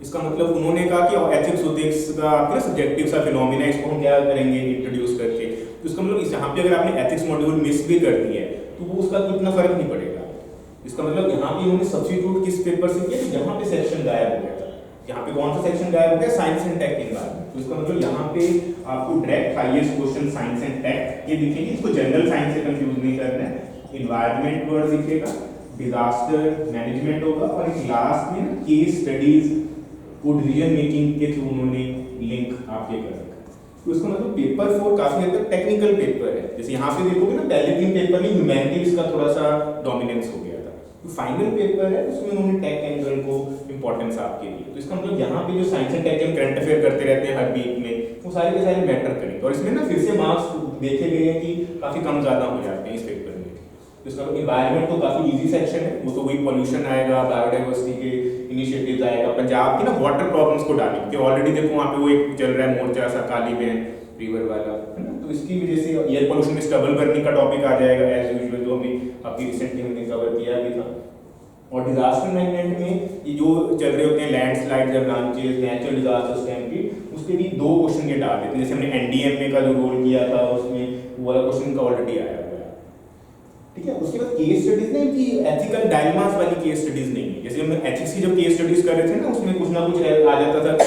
S1: इसका मतलब उन्होंने कहा कि एथिक्स ओथिक्स का आपका सब्जेक्टिव सा फिनोमिना, इसको हम क्या करेंगे इंट्रोड्यूस करके। तो इसका मतलब इस यहाँ पे अगर आपने एथिक्स मॉड्यूल मिस भी कर दिया है तो वो उसका इतना फर्क नहीं पड़ेगा। इसका मतलब यहाँ पे उन्होंने सब्स्टिट्यूट किस पेपर से किया, जहाँ पे सेक्शन गायब हो गया था। यहाँ पे कौन सा सेक्शन गायब हो गया? Science and tech environment. तो इसका मतलब यहाँ पे आपको direct highest question science and tech ये दिखेगी, इसको जनरल साइंस से कंफ्यूज नहीं करना है। एनवायरनमेंट वर्ड दिखेगा, डिजास्टर मैनेजमेंट होगा, और एक लास्ट में केस स्टडीज को डिसीजन मेकिंग के थ्रू उन्होंने लिंक आपके कर रखा है। तो इसका मतलब पेपर 4 काफी हद तक टेक्निकल पेपर है। जैसे यहाँ पे देखोगे ना, पहले 3 पेपर में ह्यूमैनिटीज का थोड़ा सा डोमिनेंस हो गया था, तो फाइनल पेपर है उसमें उन्होंने टेक एंगल को इंपॉर्टेंस आपके लिए। तो इसका मतलब यहाँ पे जो science and tech and current affair करते रहते हैं हर वीक में, वो सारे के सारे मैटर करेंगे। और इसमें ना फिर से मार्क्स देखे गए हैं कि काफी कम ज्यादा हो जाते हैं इस पेपर में। तो इसका एनवायरनमेंट तो काफी इजी सेक्शन है, वो तो वही पॉल्यूशन आएगा, बायोडाइवर्सिटी के इनिशिएटिव्स आएगा, पंजाब की ना वाटर प्रॉब्लम्स को डालेंगे, कि ऑलरेडी देखो वहाँ पे वो एक चल रहा है मोर्चा सा काली बहन रिवर वाला, है ना। तो इसकी वजह से एयर पोल्यूशन में स्टबल बर्निंग का टॉपिक आ जाएगा एज यूजुअल, जो अभी आपकी रिसेंटली हमने कवर किया भी था। और डिजास्टर मैनेजमेंट में ये जो चल रहे होते हैं landslide, avalanches, natural disasters time की, उसके भी 2 क्वेश्चन ये डाल देते हैं। जैसे हमने एनडीएमए का जो रोल किया था उसमें वो वाला क्वेश्चन का ऑलरेडी आया हुआ है, ठीक है। उसके बाद केस स्टडीज ना कि एथिकल डायलेमास वाली केस स्टडीज नहीं है। जैसे हम एथिक्स की जब केस स्टडीज कर रहे थे ना, उसमें कुछ ना कुछ आ जाता था,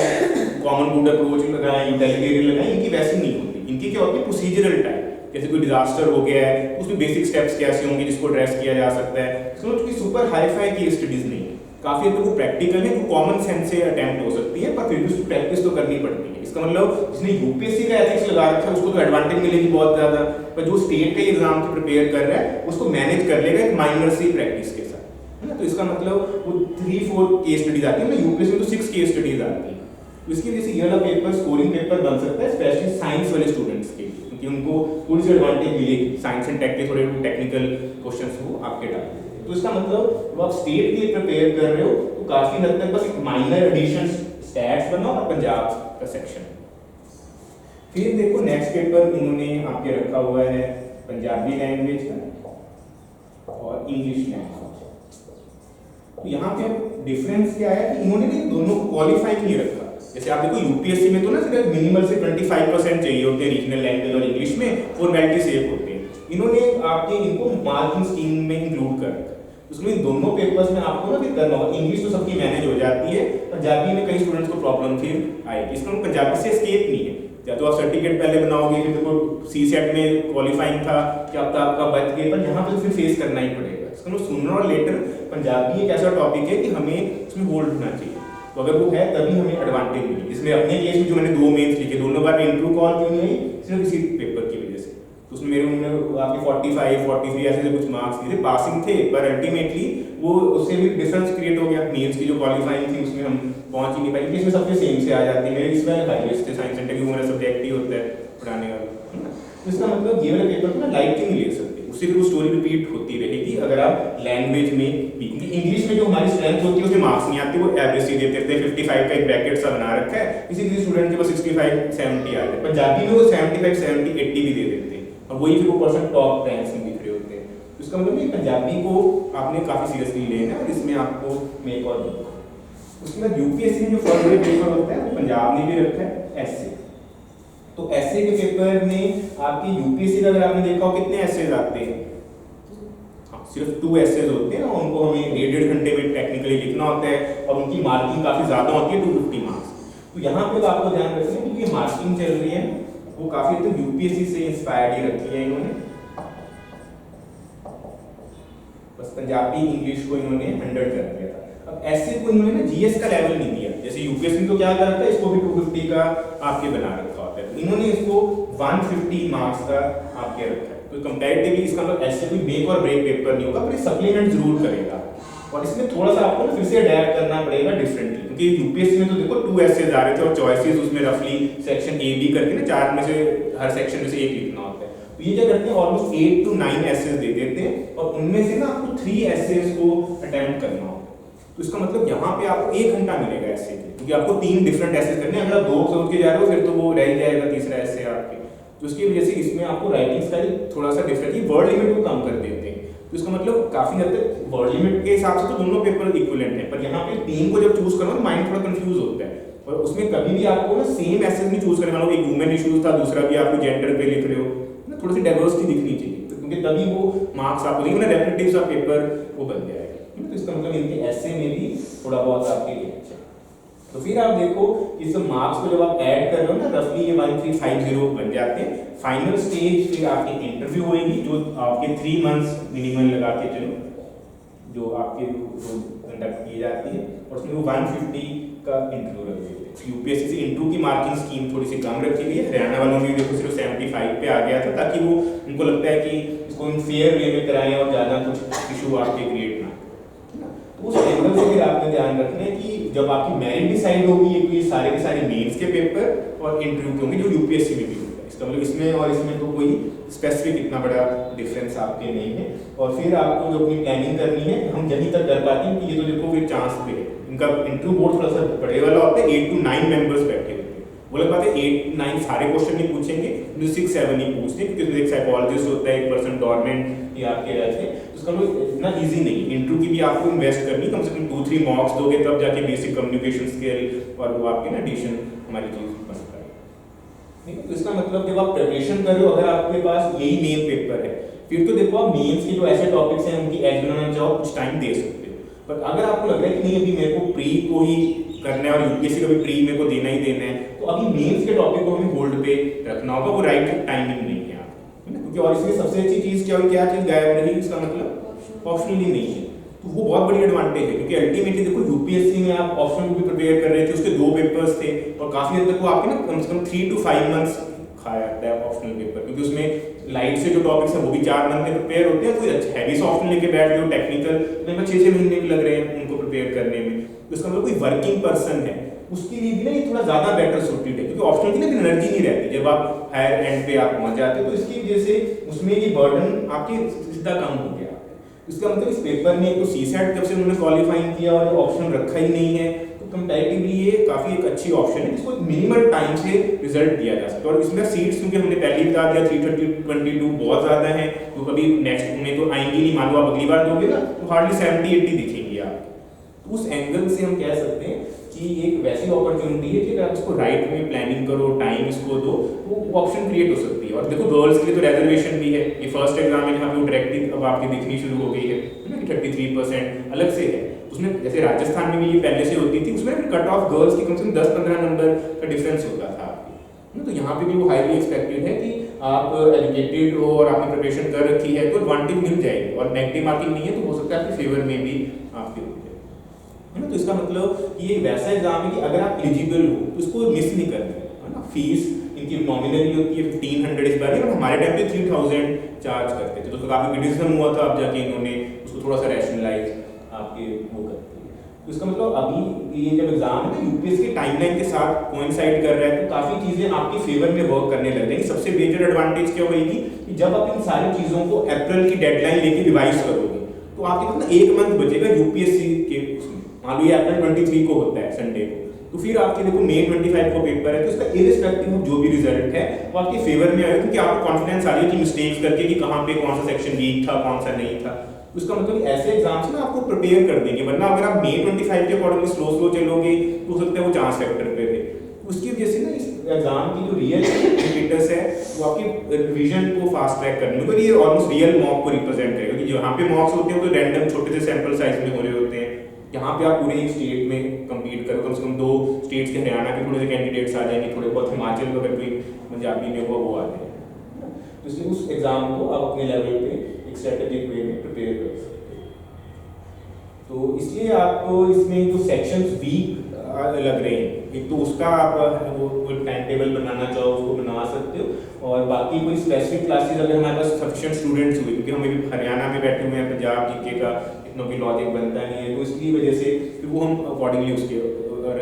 S1: कॉमन गुड अप्रोच लगाएं, यूटिलिटेरियन लगाएं, इनकी वैसी नहीं होती। इनकी क्या होती है? Procedural type. जैसे कोई डिजास्टर हो गया है, उसमें बेसिक स्टेप्स कैसे होंगे जिसको एड्रेस किया जा सकता है। इसमें कोई सुपर हाई-फाई केस स्टडीज नहीं है, काफी हद तक वो प्रैक्टिकल है, जो कॉमन सेंस से अटेम्प्ट हो सकती है, पर फिर भी उसकी प्रैक्टिस तो करनी पड़ती है। इसका मतलब जिसने यूपीएससी का एथिक्स लगा रखा है उसको तो एडवांटेज मिलेगी बहुत ज्यादा, पर जो स्टेट के एग्जाम को प्रिपेयर कर रहा है उसको मैनेज कर लेगा एक माइनर सी प्रैक्टिस के साथ, है ना। तो इसका मतलब वो 3-4 केस स्टडीज आती है ना, यूपीएससी में तो 6 केस स्टडीज आती है। तो इसकी वजह से ये वाला पेपर स्कोरिंग पेपर बन सकता है, स्पेशली साइंस वाले स्टूडेंट्स के लिए, क्योंकि उनको थोड़ी सी एडवांटेज मिलेगी, साइंस एंड टेक के थोड़े टेक्निकल क्वेश्चंस वो आपके डाल देते हैं। तो इसका मतलब जब आप स्टेट के लिए प्रिपेयर कर रहे हो तो काफी हद तक बस एक माइनर एडिशन स्टैट्स बनाओ और पंजाब का सेक्शन। फिर देखो नेक्स्ट पेपर इन्होंने आपके रखा हुआ है पंजाबी लैंग्वेज का और इंग्लिश लैंग्वेज। तो यहाँ पे डिफरेंस क्या है कि इन्होंने भी दोनों को क्वालिफाई नहीं रखा। जैसे आप देखो यूपीएससी में तो ना सिर्फ मिनिमल से 25% चाहिए होते हैं रीजनल लैंग्वेज और इंग्लिश में, फॉर्मेलिटी सेव होते हैं। इन्होंने आपके इनको मार्किंग स्कीम में इंक्लूड कर रखा है। उसमें इन दोनों पेपर्स में आपको ना फिर करना होगा। इंग्लिश तो सबकी मैनेज हो जाती है, पंजाबी में कई स्टूडेंट्स को प्रॉब्लम फिर आएगी। इसमें पंजाबी से एस्केप नहीं है, या तो आप सर्टिफिकेट पहले बनाओगे, फिर देखो सीसेट में क्वालिफाइंग था कि अब तो आपका बच गए, पर यहाँ पे फिर फेस करना ही पड़ेगा। इसका सुनर और लेटर पंजाबी एक ऐसा टॉपिक है कि हमें उसमें होल्ड होना चाहिए, तो अगर वो है तभी हमें एडवांटेज मिली। इसमें अपने केस में जो मैंने 2 मेंस लिखे, दोनों बार इंटरव्यू कॉल क्यों नहीं आई? सिर्फ इसी पेपर की वजह से। तो उसमें मेरे उन्होंने आपके 45, 43 ऐसे कुछ मार्क्स दिए थे, पासिंग थे, पर अल्टीमेटली वो उससे भी डिफरेंस क्रिएट हो गया। मेंस की जो क्वालिफाइंग थी उसमें हम पहुंच ही नहीं पाए, क्योंकि इसमें सबके सेम से आ जाती है। मेरे इसमें हाईएस्ट थे साइंस एंड टेक, मेरा सब्जेक्ट ही होता है पढ़ाने वाला, है ना। तो इसका मतलब ये वाला पेपर को ना लाइटली नहीं ले सकते, उससे फिर वो स्टोरी रिपीट होती रहेगी अगर आप लैंग्वेज में भी। क्योंकि इंग्लिश में जो हमारी स्ट्रेंथ होती है उसमें मार्क्स नहीं आते, वो एवरेज से देते थे। 55 का एक ब्रैकेट सा बना रखा है, किसी किसी स्टूडेंट के पास 65, 70 आ जाते। पंजाबी में वो 75, 70, 80 भी दे देते हैं, और वही फिर वो परसेंट टॉप रैंक्स में दिख रहे होते हैं। तो इसका मतलब ये पंजाबी को आपने काफी सीरियसली लेना है, और इसमें आपको मेक और उसके बाद यूपीएससी में जो फर्स्ट पेपर होता है वो पंजाब ने भी रखा है एसए। तो एसए के पेपर में आपकी यूपीएससी का अगर आपने देखा हो कितने एसेज आते हैं? हाँ, सिर्फ 2 एसेज होते हैं, और उनको हमें 1.5 घंटे में टेक्निकली लिखना होता है, और उनकी मार्किंग काफी ज्यादा होती है, 250 मार्क्स। तो यहाँ पे आपको ध्यान रखना है कि ये मार्किंग चल रही है वो काफी तो यूपीएससी से इंस्पायर्ड ही रखी है इन्होंने, बस पंजाबी इंग्लिश को इन्होंने 100 कर दिया था। अब ऐसे को इन्होंने ना जीएस का लेवल नहीं दिया, जैसे यूपीएससी तो क्या करता है, इसको भी 250 का आपके बना रखा होता है, तो इन्होंने इसको 150 मार्क्स का आपके रखा है। तो कंपैरेटिवली इसका मतलब ऐसे कोई मेक और ब्रेक पेपर नहीं होगा, पर ये सप्लीमेंट जरूर करेगा, और इसमें थोड़ा सा आपको ना फिर से अडैप्ट करना पड़ेगा डिफरेंटली, क्योंकि यूपीएससी में तो देखो 2 एसेज आ रहे थे और चॉइसेस उसमें रफली सेक्शन ए बी करके ना 4 में से हर सेक्शन में से एक लिखना होता है। तो ये क्या करते हैं, ऑलमोस्ट 8 to 9 एसेज दे देते हैं और उनमें से ना आपको 3 एसेज को अटेम्प्ट करना होता है। तो इसका मतलब यहाँ पे आपको 1 घंटा मिलेगा एसे के, क्योंकि आपको 3 डिफरेंट एसेज करने हैं। अगर आप 2 सोच के जा रहे हो फिर तो वो रह ही जाएगा तीसरा एसे आपके, तो उसकी वजह से इसमें आपको राइटिंग स्टाइल थोड़ा सा डिफरेंट, वर्ड लिमिट को कम कर देते हैं। तो इसका मतलब काफी हद तक वर्ड लिमिट के हिसाब से तो दोनों पेपर इक्विवेलेंट है, पर यहाँ पे 3 को जब चूज करो तो माइंड थोड़ा कंफ्यूज होता है, और उसमें कभी भी आपको ना सेम एसेज नहीं चूज करना, मान लो एक वुमेन इश्यूज था, दूसरा भी आप जेंडर पे लिख रहे हो ना, थोड़ी सी डाइवर्सिटी दिखनी चाहिए, क्योंकि तभी वो मार्क्स आपको देंगे ना, रेपिटेटिव सा पेपर वो बन जाएगा। तो इसका मतलब इनके ऐसे में भी थोड़ा बहुत आपके लिए अच्छा। तो फिर आप देखो इस मार्क्स को जब आप ऐड कर रहे हो ना, रफली ये 1350 बन जाते हैं। फाइनल स्टेज फिर आपकी इंटरव्यू होएगी, जो आपके 3 मंथ्स मिनिमम लगा के चलो, जो आपके कंडक्ट की जाती है, और उसमें वो 150 का इंटरव्यू रख देते हैं। यूपीएससी से इंटरव्यू की मार्किंग स्कीम थोड़ी सी कम रखी गई है, हरियाणा वालों ने देखो सिर्फ 75 पे आ गया था, ताकि वो उनको लगता है कि इसको फेयर वे में कराएं और ज़्यादा कुछ इशू आपके क्रिएट ना, तो उस एंगल से फिर आपने ध्यान रखना है कि जब आपकी मेरिट डिसाइड होगी, तो ये सारे के सारे मेंस के पेपर और इंटरव्यू के होंगे, जो यूपीएससी में भी होगा। इसका मतलब इसमें और इसमें तो कोई स्पेसिफिक इतना बड़ा डिफरेंस आपके नहीं है। और फिर आपको जो अपनी प्लानिंग करनी है, हम यहीं तक कर पाते हैं कि ये तो देखो फिर चांस पे इनका इंटरव्यू बोर्ड थोड़ा सा बड़े वाला होता है, 8 to 9 मेंबर्स बैठे होते हैं। वो लग बात है 8 9 सारे क्वेश्चन नहीं पूछेंगे, 6 7 ही पूछते हैं, क्योंकि एक साइकोलॉजिस्ट होता है, एक पर्सन गवर्नमेंट ये आपके रहते हैं, तो उसका मतलब इतना ईजी नहीं। इंटरव्यू की भी आपको इन्वेस्ट करनी, कम से कम 2-3 मॉक्स दोगे तब जाके बेसिक कम्युनिकेशन स्किल और वो आपके ना एडिशन हमारी चीज बनता है। ठीक है, तो इसका मतलब जब आप प्रिपरेशन कर रहे हो, अगर आपके पास यही मेन पेपर है, फिर तो देखो आप मेंस के जो ऐसे टॉपिक्स हैं उनकी एज बनाना चाहो कुछ टाइम दे सकते हो, पर अगर आपको लग रहा है कि नहीं अभी मेरे को प्री को ही करना है और यूपीएससी का भी प्री मेरे को देना ही देना है, तो अभी मेंस के टॉपिक को हमें होल्ड पे रखना होगा, वो राइट टाइमिंग नहीं है आपकी, क्योंकि और इसमें सबसे अच्छी चीज क्या चीज गायब रही, इसका मतलब ऑप्शनली नहीं है। तो वो बहुत बड़ी एडवांटेज है, क्योंकि अल्टीमेटली देखो यूपीएससी में आप ऑप्शन भी प्रिपेयर कर रहे थे, उसके 2 पेपर्स थे, और काफी हद तक वो आपके ना कम से कम 3 to 5 मंथ्स खाया जाता है ऑप्शनल पेपर, क्योंकि उसमें लाइट से जो टॉपिक्स हैं वो भी 4 मंथ में प्रिपेयर होते हैं, कोई अच्छा हैवी से ऑप्शन लेके बैठ जो टेक्निकल में 6-6 महीने भी लग रहे हैं उनको प्रिपेयर करने में, तो इसका मतलब कोई वर्किंग पर्सन है उसके लिए भी ना ये थोड़ा ज्यादा बेटर सूटेड है, क्योंकि ऑप्शनल की ना एनर्जी नहीं रहती जब आप हायर एंड पे आप पहुंच जाते हो, तो इसकी वजह से उसमें ये बर्डन आपकी सीधा कम हो गया। इसका मतलब इस पेपर में तो सीसेट जब से उन्होंने क्वालिफाइंग किया और ऑप्शन रखा ही नहीं है, तो कंपैरेटिवली ये काफी एक अच्छी ऑप्शन है जिसको मिनिमल टाइम से रिजल्ट दिया जा सकता है। और इसमें सीट्स क्योंकि हमने पहले ही बता दिया 322 बहुत ज्यादा है, तो कभी नेक्स्ट में तो आएंगी नहीं, मान लो आप अगली बार दोगे ना तो हार्डली 70-80 दिखेंगी आप। तो उस एंगल से हम कह सकते हैं कि एक वैसी अपॉर्चुनिटी है कि अगर आप इसको राइट में प्लानिंग करो, टाइम इसको दो, तो ऑप्शन क्रिएट हो सकती है। और देखो गर्ल्स के लिए तो रिजर्वेशन भी है, ये फर्स्ट एग्जाम है जहाँ पे वो डायरेक्टली अब आपकी दिखनी शुरू हो गई है ना, कि 33% अलग से है। उसमें जैसे राजस्थान में भी ये पहले से होती थी, उसमें कट ऑफ गर्ल्स की कम से कम 10-15 नंबर का डिफरेंस होता था आपकी, तो यहाँ पे भी वो हाईली एक्सपेक्टेड है कि आप एजुकेटेड हो और आपने प्रिपरेशन कर रखी है तो एडवांटेज मिल जाएगी, और नेगेटिव मार्किंग नहीं है तो हो सकता है आपके फेवर में भी आपके है ना। तो इसका मतलब ये वैसा एग्जाम है कि अगर आप एलिजिबल हो तो इसको मिस नहीं करना है ना। फीस इनकी नॉमिनली होती है 1500 इस बार, और हमारे टाइम पे 3000 चार्ज करते थे, तो काफी क्रिटिसिज्म हुआ था, अब जाके इन्होंने उसको थोड़ा सा रैशनलाइज आपके वो करते हैं। तो इसका मतलब अभी ये जब एग्जाम है ना यूपीएससी के टाइमलाइन के साथ कोइंसाइड कर रहा है, तो काफी चीजें आपके फेवर में वर्क करने लग जाएंगी। सबसे मेजर एडवांटेज क्या होगी कि जब आप इन सारी चीजों को अप्रैल की डेडलाइन लेके रिवाइज करोगे तो आपके पास ना 1 मंथ बचेगा यूपीएससी के उसमें। मान लो ये अप्रैल 23 को होता है संडे को, तो फिर आपके देखो मई 25 को पेपर है, तो इसका इरिस्पेक्टिव ऑफ जो भी रिजल्ट है वो आपके फेवर में आएगा, क्योंकि आपको कॉन्फिडेंस आ रही है कि मिस्टेक्स करके कि कहाँ पे कौन सा सेक्शन वीक था कौन सा नहीं था। तो इसका मतलब ऐसे एग्जाम्स ना आपको प्रिपेयर कर देंगे, वरना अगर आप मई 25 के अकॉर्डिंगली स्लो चलोगे तो हो सकता है वो चांस फैक्टर पे थे। उसकी वजह से ना इस एग्जाम की जो रियल इंडिकेटर्स है वो आपकी रिवीजन को फास्ट ट्रैक करने में, ये ऑलमोस्ट रियल मॉक को रिप्रेजेंट करेगा, क्योंकि जहाँ पे मॉक्स होते हैं तो रैंडम छोटे से सैंपल साइज में हो रहे होते हैं, यहाँ पे आप पूरे एक स्टेट में कम्पीट करो, कम से कम 2 स्टेट्स के हरियाणा के थोड़े से कैंडिडेट्स आ जाएंगे, थोड़े बहुत हिमाचल का अगर कोई पंजाबी में वो आ जाएंगे। तो इसलिए उस एग्ज़ाम को आप अपने लेवल पे एक स्ट्रेटेजिक वे में प्रिपेयर कर सकते हो। तो इसलिए आपको इसमें जो सेक्शंस वीक लग रहे हैं, एक तो उसका आप वो टाइम टेबल बनाना चाहो उसको बना सकते हो, और बाकी कोई स्पेसिफिक क्लासेस अगर हमारे पास सफिशिएंट स्टूडेंट्स हुए, क्योंकि हम अभी हरियाणा में बैठे हुए हैं, पंजाब जीके का इतना भी लॉजिक बनता नहीं है, तो इसकी वजह से फिर वो हम अकॉर्डिंगली उसके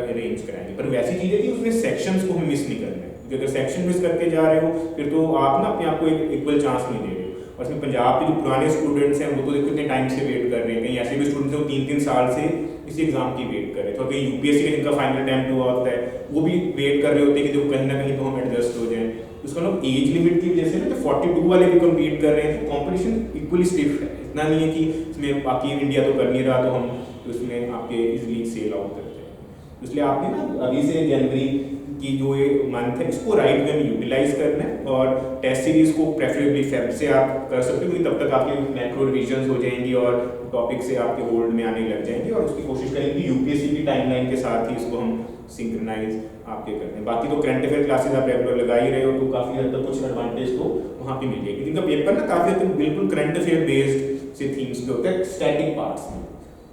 S1: अरेंज कराएंगे। पर वैसी चीज़ें थी उसमें सेक्शंस को हमें मिस नहीं करना है, क्योंकि अगर सेक्शन मिस करके जा रहे हो फिर तो आप ना अपने आप को एक इक्वल चांस नहीं दे रहे हो। और इसमें पंजाब के जो पुराने स्टूडेंट्स हैं वो तो देखो इतने टाइम से वेट कर रहे हैं, कहीं ऐसे भी स्टूडेंट्स हैं 3-3 साल से इसी एग्जाम की वेट कर रहे थे, और कहीं यूपीएससी का जिनका फाइनल अटेम्प्ट हुआ होता है वो भी वेट कर रहे होते हैं कि देखो कहीं ना कहीं तो हम एडजस्ट हो जाएं। उसका मतलब एज लिमिट की वजह से ना, तो 42 वाले भी कम्पीट कर रहे हैं, तो कॉम्पिटिशन इक्वली स्टिफ है। इतना नहीं है कि इसमें बाकी इंडिया तो कर नहीं रहा तो हम तो इसमें आपके इजिली सेल आउट करते हैं। इसलिए आपने ना अभी से जनवरी की जो ये मंथ है इसको राइट वे में यूटिलाइज करना है, और टेस्ट सीरीज को प्रेफरेबली फेब से आप कर सकते हो, क्योंकि तब तक आपकी मैक्रो रिविजन्स हो जाएंगी और टॉपिक से आपके होल्ड में आने लग जाएंगे, और उसकी कोशिश करेंगे यूपीएससी की टाइमलाइन के साथ ही इसको हम सिंक्रोनाइज आपके करते हैं। बाकी तो करंट अफेयर क्लासेस आप रेगुलर लगा ही रहे हो, तो काफ़ी हद तक कुछ एडवांटेज तो वहाँ पे मिलेगी। इनका पेपर ना काफ़ी हद तक बिल्कुल करंट अफेयर बेस्ड से थीम्स पे होता है, स्टैटिक पार्ट्स में,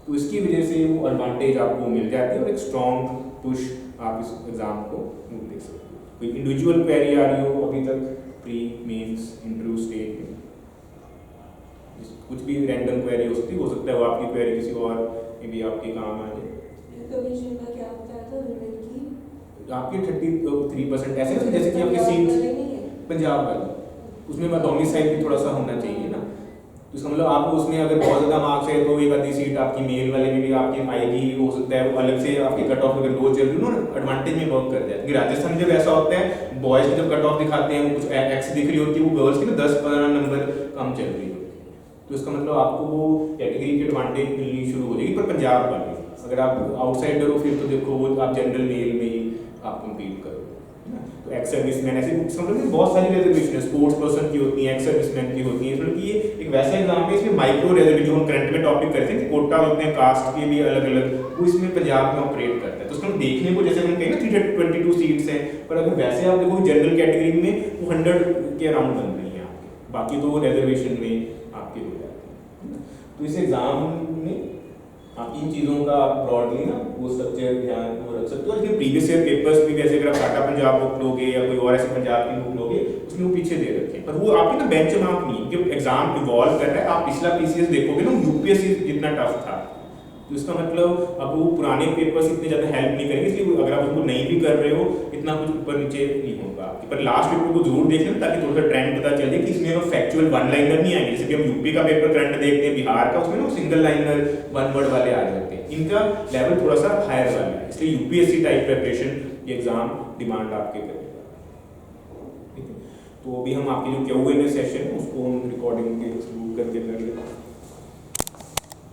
S1: तो इसकी वजह से वो एडवांटेज आपको मिल जाती है, और एक स्ट्रॉन्ग पुश आप इस एग्जाम को देख सकते हो। कोई इंडिविजुअल क्वेरी आ रही हो अभी तक प्री मेंस इंटरव्यू स्टेज में, कुछ भी रैंडम क्वेरी हो सकता है वो आपकी क्वेरी किसी और में भी आपके काम आ जाए।
S3: कमीशन का क्या होता है, तो रिमेन की
S1: आपके 33% ऐसे ना, जैसे कि आपके सीट पंजाब वाली, उसमें डोमिसाइल भी थोड़ा सा होना चाहिए ना, तो इसका मतलब आपको उसमें अगर बहुत ज़्यादा मार्क्स है तो एक आधी सीट आपकी मेल वाले में भी आपकी आएगी, हो सकता है वो अलग से आपकी कट ऑफ अगर 2 चल रही हो ना एडवांटेज में वर्क कर जाए। क्योंकि राजस्थान में जब ऐसा होता है बॉयज़ की जब कट ऑफ दिखाते हैं वो कुछ एक्स दिख रही होती है, वो गर्ल्स की ना 10-15 नंबर कम चल रही होती है, तो इसका मतलब आपको वो कैटेगरी की एडवांटेज मिलनी शुरू हो जाएगी। पर पंजाब वाली अगर आप आउटसाइडर हो फिर तो देखो वो आप जनरल मेल में ही आप कम्पीट करो, तो एक्स सर्विसमैन ऐसे मतलब बहुत सारी रिजर्वेशन है, स्पोर्ट्स पर्सन की होती है, एक्स सर्विसमैन की होती है, मतलब कि ये एक वैसा एग्जाम है इसमें माइक्रो रिजर्वेशन जो हम करंट में टॉपिक करते हैं, कोटा होते हैं कास्ट के भी अलग अलग, वो इसमें पंजाब में ऑपरेट करता है। तो उसको देखने को जैसे हम कहें ना 322 सीट्स हैं, पर अगर वैसे आप देखो जनरल कैटेगरी में वो 100 के अराउंड बन रही है आपके, बाकी तो वो रिजर्वेशन में आपके हो जाते हैं। तो इस एग्जाम में आप इन चीज़ों का ब्रॉडली ना वो स्ट्रक्चर ध्यान को रख सकते हो। और प्रीवियस ईयर पेपर्स भी जैसे अगर आप टाटा पंजाब बुक लोगे या कोई और ऐसे पंजाब की बुक लोगे उसमें वो पीछे दे रखे हैं, पर वो आपकी ना बेंच मार्क नहीं है, क्योंकि एग्जाम इवॉल्व कर रहा है। आप पिछला पीसीएस देखोगे ना यूपीएससी जितना टफ था, तो इसका मतलब अब वो पुराने पेपर्स इतने ज़्यादा हेल्प नहीं करेंगे, इसलिए अगर आप उसको नहीं भी कर रहे हो इतना कुछ ऊपर नीचे नहीं होगा आपके। पर लास्ट पेपर को जरूर देख लें ताकि थोड़ा सा ट्रेंड पता चल जाए कि इसमें फैक्चुअल वन लाइनर नहीं आएंगे, जैसे कि हम यूपी का पेपर करंट देखते हैं, बिहार का उसमें ना सिंगल लाइनर वन वर्ड वाले आ जाते हैं, इनका लेवल थोड़ा सा हायर वाला है, इसलिए यूपीएससी टाइप प्रिपरेशन ये एग्जाम डिमांड आपके करेगा। ठीक है, तो अभी हम आपके जो क्यूएनए सेशन है उसको हम रिकॉर्डिंग के थ्रू करके कर लेते हैं।